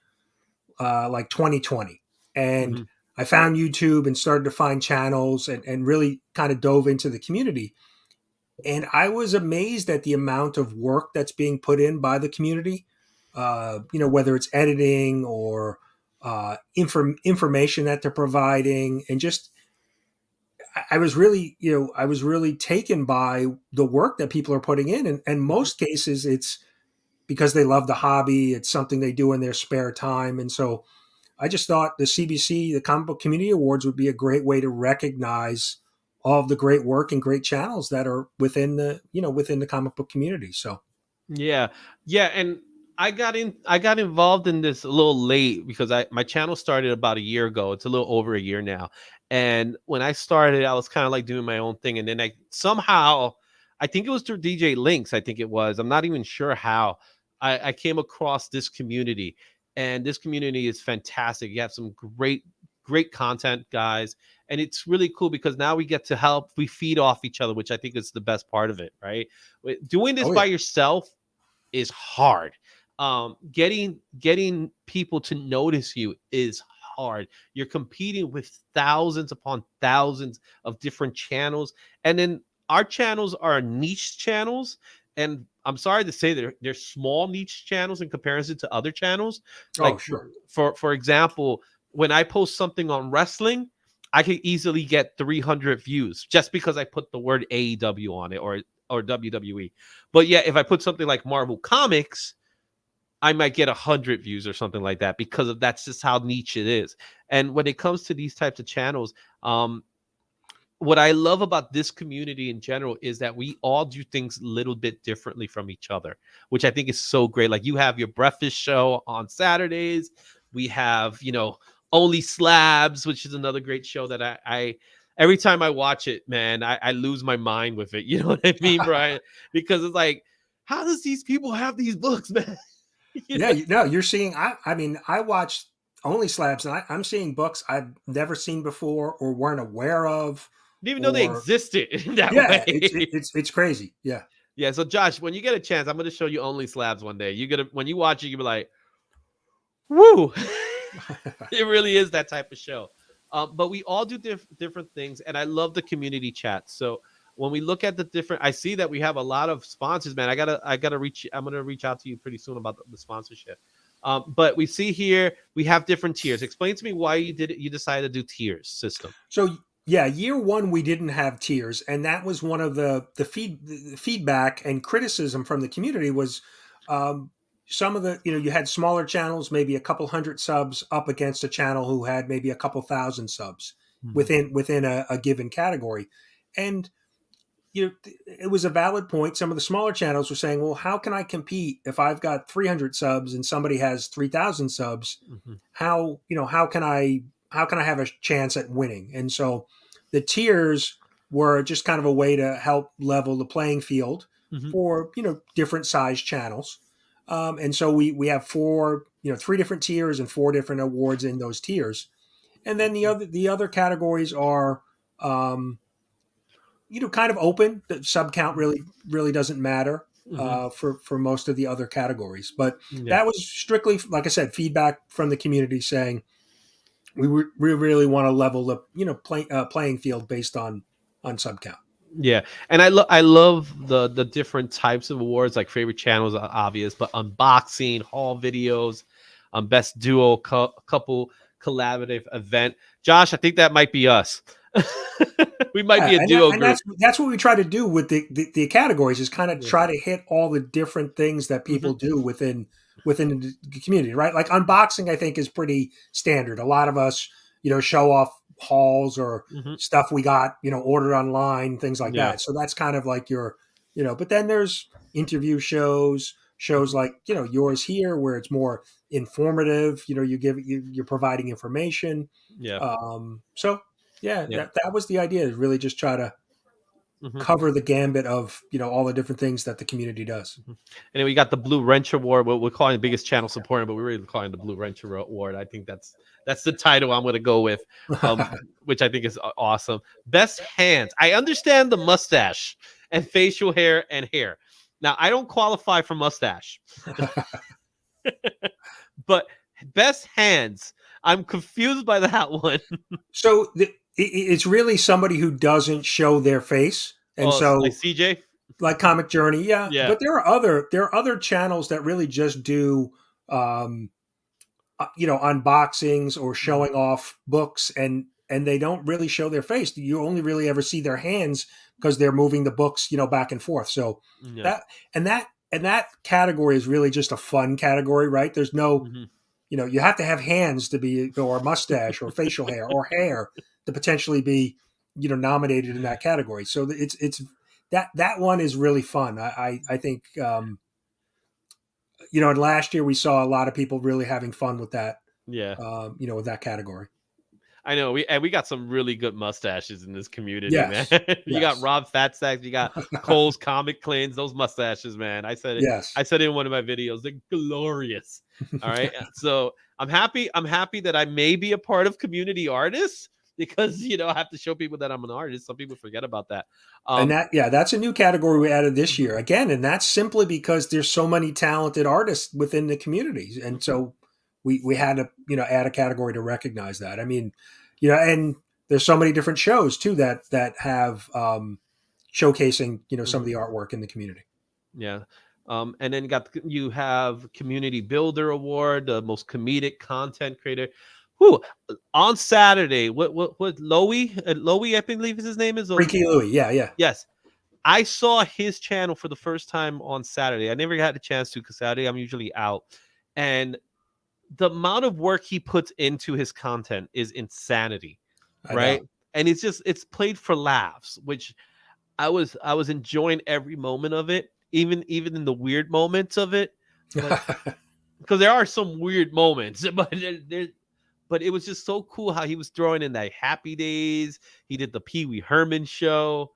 like 2020. And I found YouTube and started to find channels and really kind of dove into the community. And I was amazed at the amount of work that's being put in by the community, whether it's editing or information that they're providing. And just, I was really taken by the work that people are putting in. And in most cases, it's because they love the hobby. It's something they do in their spare time. And so I just thought the CBC, the Comic Book Community Awards, would be a great way to recognize all of the great work and great channels that are within the comic book community. So, yeah. And I got involved in this a little late because my channel started about a year ago. It's a little over a year now. And when I started, I was kind of like doing my own thing. And then I think it was through DJ Links. I think it was. I'm not even sure how I came across this community. And this community is fantastic. You have some great content, guys. And it's really cool because now we get to help. We feed off each other, which I think is the best part of it, right? Doing this by yourself is hard. Getting people to notice you is hard. You're competing with thousands upon thousands of different channels. And then our channels are niche channels. And I'm sorry to say they're small niche channels in comparison to other channels. Like, sure. For example, when I post something on wrestling, I could easily get 300 views just because I put the word AEW on it or WWE. But yeah, if I put something like Marvel Comics, I might get 100 views or something like that because that's just how niche it is. And when it comes to these types of channels, what I love about this community in general is that we all do things a little bit differently from each other, which I think is so great. Like you have your breakfast show on Saturdays. We have, Only Slabs, which is another great show that I every time I watch it, man, I lose my mind with it. You know what I mean, Brian? Because it's like, how does these people have these books, man? You're seeing, I watched Only Slabs and I'm seeing books I've never seen before or weren't aware of. Didn't even know they existed in that way. It's crazy. Yeah. Yeah. So Josh, when you get a chance, I'm going to show you Only Slabs one day. When you watch it, you'll be like, woo. It really is that type of show. But we all do different things. And I love the community chat. So when we look at I see that we have a lot of sponsors, man. I'm going to reach out to you pretty soon about the sponsorship. But we see here we have different tiers. Explain to me why you did it. You decided to do tiers system. So yeah, year one we didn't have tiers, and that was one of the feedback and criticism from the community was some of the you had smaller channels, maybe a couple hundred subs, up against a channel who had maybe a couple thousand subs within a given category, and it was a valid point. Some of the smaller channels were saying, well, how can I compete if I've got 300 subs and somebody has 3,000 subs? How can I have a chance at winning? And so the tiers were just kind of a way to help level the playing field for, different size channels. And so we have three different tiers and 4 different awards in those tiers. And then the other categories are, kind of open. The sub count really doesn't matter for most of the other categories. But that was strictly, like I said, feedback from the community saying we really want to level the playing field based on sub count. Yeah, and I love the different types of awards. Like favorite channels are obvious, but unboxing, haul videos, best duo couple collaborative event. Josh, I think that might be us. We might be a duo group. That's what we try to do with the categories, is kind of try to hit all the different things that people do within the community, right? Like unboxing, I think, is pretty standard. A lot of us, show off hauls or stuff we got, ordered online, things like that. So that's kind of like your, but then there's interview shows like, yours here, where it's more informative, you're providing information. That was the idea, is really just try to cover the gambit of all the different things that the community does. And then we got the Blue Wrench Award. We're calling the biggest channel supporter, but we're really calling it the Blue Wrench Award. I think that's the title I'm going to go with, which I think is awesome. Best hands. I understand the mustache and facial hair and hair. Now, I don't qualify for mustache, but best hands. I'm confused by that one. So it's really somebody who doesn't show their face, and so like CJ, like Comic Journey, yeah. But there are other channels that really just do, unboxings or showing off books, and they don't really show their face. You only really ever see their hands because they're moving the books, back and forth. So that category is really just a fun category, right? There's no. You have to have hands to be, or a mustache, or facial hair, or hair to potentially be, nominated in that category. So it's that one is really fun. I think, and last year we saw a lot of people really having fun with that. Yeah. With that category. I know we got some really good mustaches in this community, yes. man. You got Rob Fatsack, you got Cole's Comic Cleanse. Those mustaches, man. I said it. Yes. I said it in one of my videos. They're glorious. All right. So I'm happy that I may be a part of community artists, because I have to show people that I'm an artist. Some people forget about that. And that's a new category we added this year again, and that's simply because there's so many talented artists within the communities, and so we had to add a category to recognize that. I mean, and there's so many different shows too that have showcasing some of the artwork in the community. Yeah. And then you have Community Builder Award, the most comedic content creator. Who on Saturday? What Loey? Loey, I believe his name is Freaky Louie. Yeah. Yes, I saw his channel for the first time on Saturday. I never had a chance to, because Saturday I'm usually out, and the amount of work he puts into his content is insanity, right? And it's played for laughs, which I was enjoying every moment of it, even in the weird moments of it, because there are some weird moments, but it was just so cool how he was throwing in that Happy Days. He did the Pee Wee Herman show.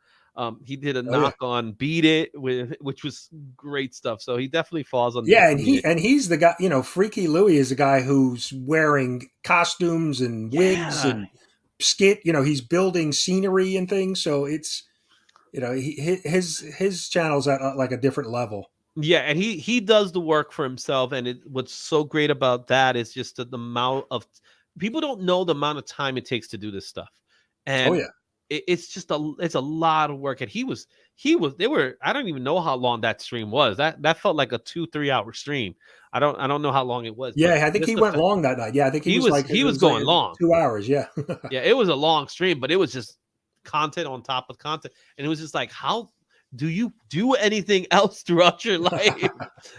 He did a knock on Beat It, which was great stuff. So he definitely falls on. Yeah, and he's the guy. Freaky Louie is a guy who's wearing costumes and wigs and skit. He's building scenery and things. So it's his channel's at like a different level. Yeah, and he does the work for himself. And what's so great about that is just the amount of people don't know the amount of time it takes to do this stuff. And it's a lot of work. And they were, I don't even know how long that stream was. That felt like a 2-3 hour stream. I don't know how long it was. Yeah, I think he went long that night. Yeah, I think he was going like long. 2 hours. Yeah. Yeah, it was a long stream, but it was just content on top of content. And it was just like, how do you do anything else throughout your life?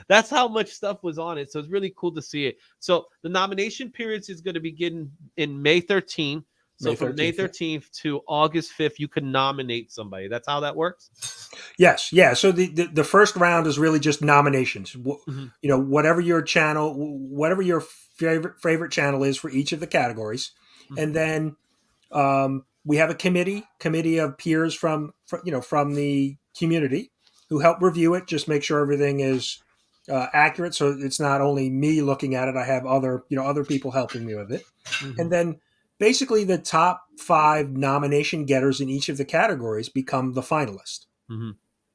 That's how much stuff was on it. So it's really cool to see it. So the nomination periods is going to begin in May 13th. So from May 13th to August 5th, you can nominate somebody. That's how that works? Yes. Yeah. So the first round is really just nominations. Mm-hmm. You know, whatever your channel, whatever your favorite channel is for each of the categories. Mm-hmm. And then we have a committee of peers from the community who help review it, just make sure everything is accurate. So it's not only me looking at it. I have other people helping me with it. Mm-hmm. And then basically the top 5 nomination getters in each of the categories become the finalist. Mm-hmm.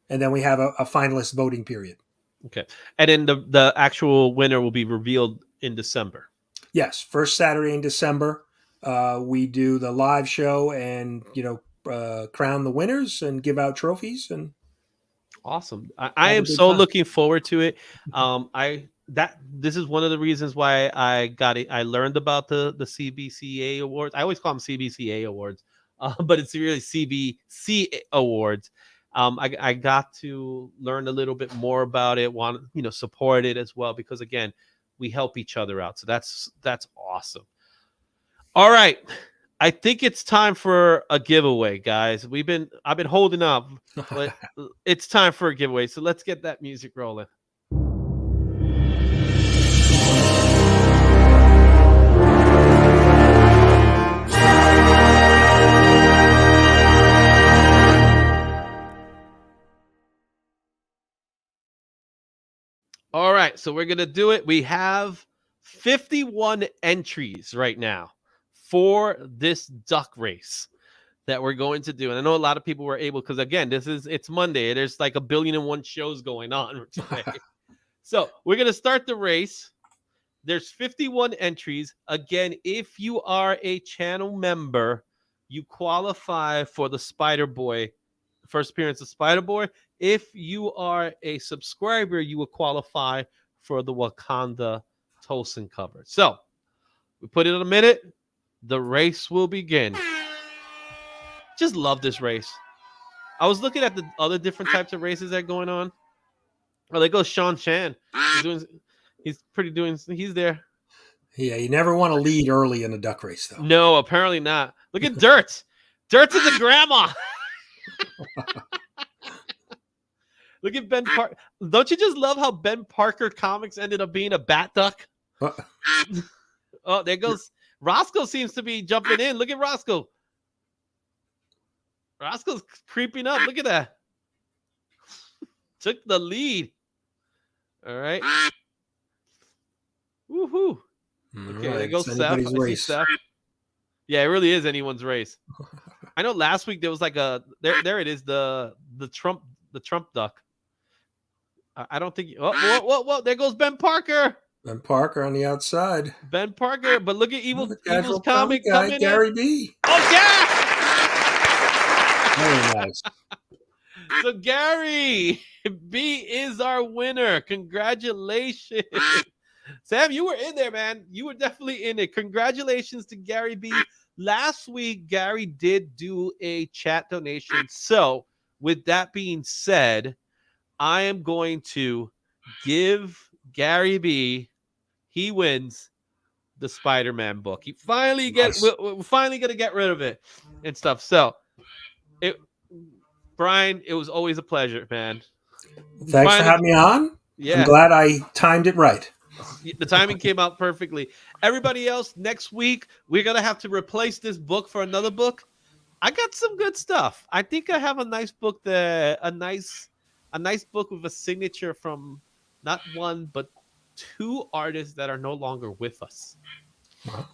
And then we have a finalist voting period. Okay. And then the actual winner will be revealed in December. Yes. First Saturday in December, we do the live show and, crown the winners and give out trophies. And awesome. I am so looking forward to it. This is one of the reasons why I got it. I learned about the CBCA awards. I always call them CBCA awards, but it's really CBC awards. I got to learn a little bit more about it, support it as well, because again, we help each other out. So that's awesome. All right. I think it's time for a giveaway, guys. I've been holding up, but it's time for a giveaway. So let's get that music rolling. All right, so we're going to do it. We have 51 entries right now for this duck race that we're going to do. And I know a lot of people were able, because again, it's Monday. There's like 1,000,000,001 shows going on today. So we're going to start the race. There's 51 entries. Again, if you are a channel member, you qualify for the Spider Boy, first appearance of Spider Boy. If you are a subscriber, you will qualify for the Wakanda Tosin cover. So we put it in a minute. The race will begin. Just love this race. I was looking at the other different types of races that are going on. Oh, there goes Sean Chan. He's there. Yeah, you never want to lead early in a duck race, though. No, apparently not. Look at Dirt. Dirt is a grandma. Look at Ben Parker. Don't you just love how Ben Parker comics ended up being a bat duck? Oh, there goes Roscoe. Seems to be jumping in. Look at Roscoe. Roscoe's creeping up. Look at that. Took the lead. All right. Woohoo. Okay, there goes Seth. I see Seth. Yeah, it really is anyone's race. I know last week there was like there it is, the Trump duck. I don't think whoa, there goes Ben Parker. Ben Parker on the outside. Ben Parker, but look at Evil's comic guy, Gary B. Oh yeah! Very nice. So Gary B is our winner. Congratulations. Sam, you were in there, man. You were definitely in it. Congratulations to Gary B. Last week, Gary did do a chat donation. So with that being said, I am going to give Gary B. He wins the Spider-Man book. He finally we're finally gonna get rid of it and stuff. So, Brian, it was always a pleasure, man. Thanks for having me on. Yeah, I'm glad I timed it right. The timing came out perfectly. Everybody else, next week we're gonna have to replace this book for another book. I got some good stuff. I think I have a nice book a nice book with a signature from not one but 2 artists that are no longer with us. Wow.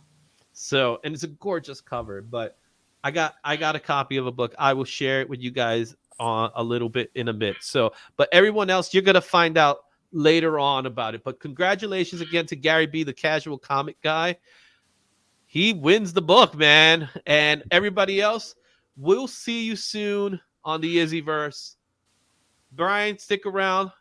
So, and it's a gorgeous cover, but I got a copy of a book. I will share it with you guys a little bit in a bit. So, but everyone else, you're going to find out later on about it. But congratulations again to Gary B, the casual comic guy. He wins the book, man. And everybody else, We'll see you soon on the Izzyverse. Brian, stick around.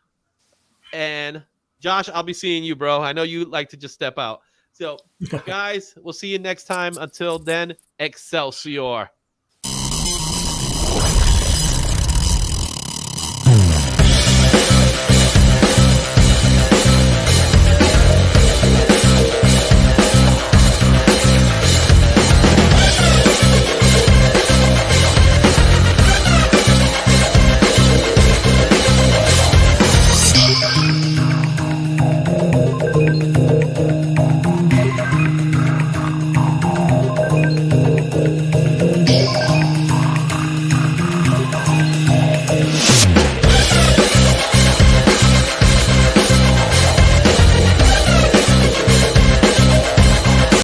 And Josh, I'll be seeing you, bro. I know you like to just step out. So, guys, we'll see you next time. Until then, Excelsior.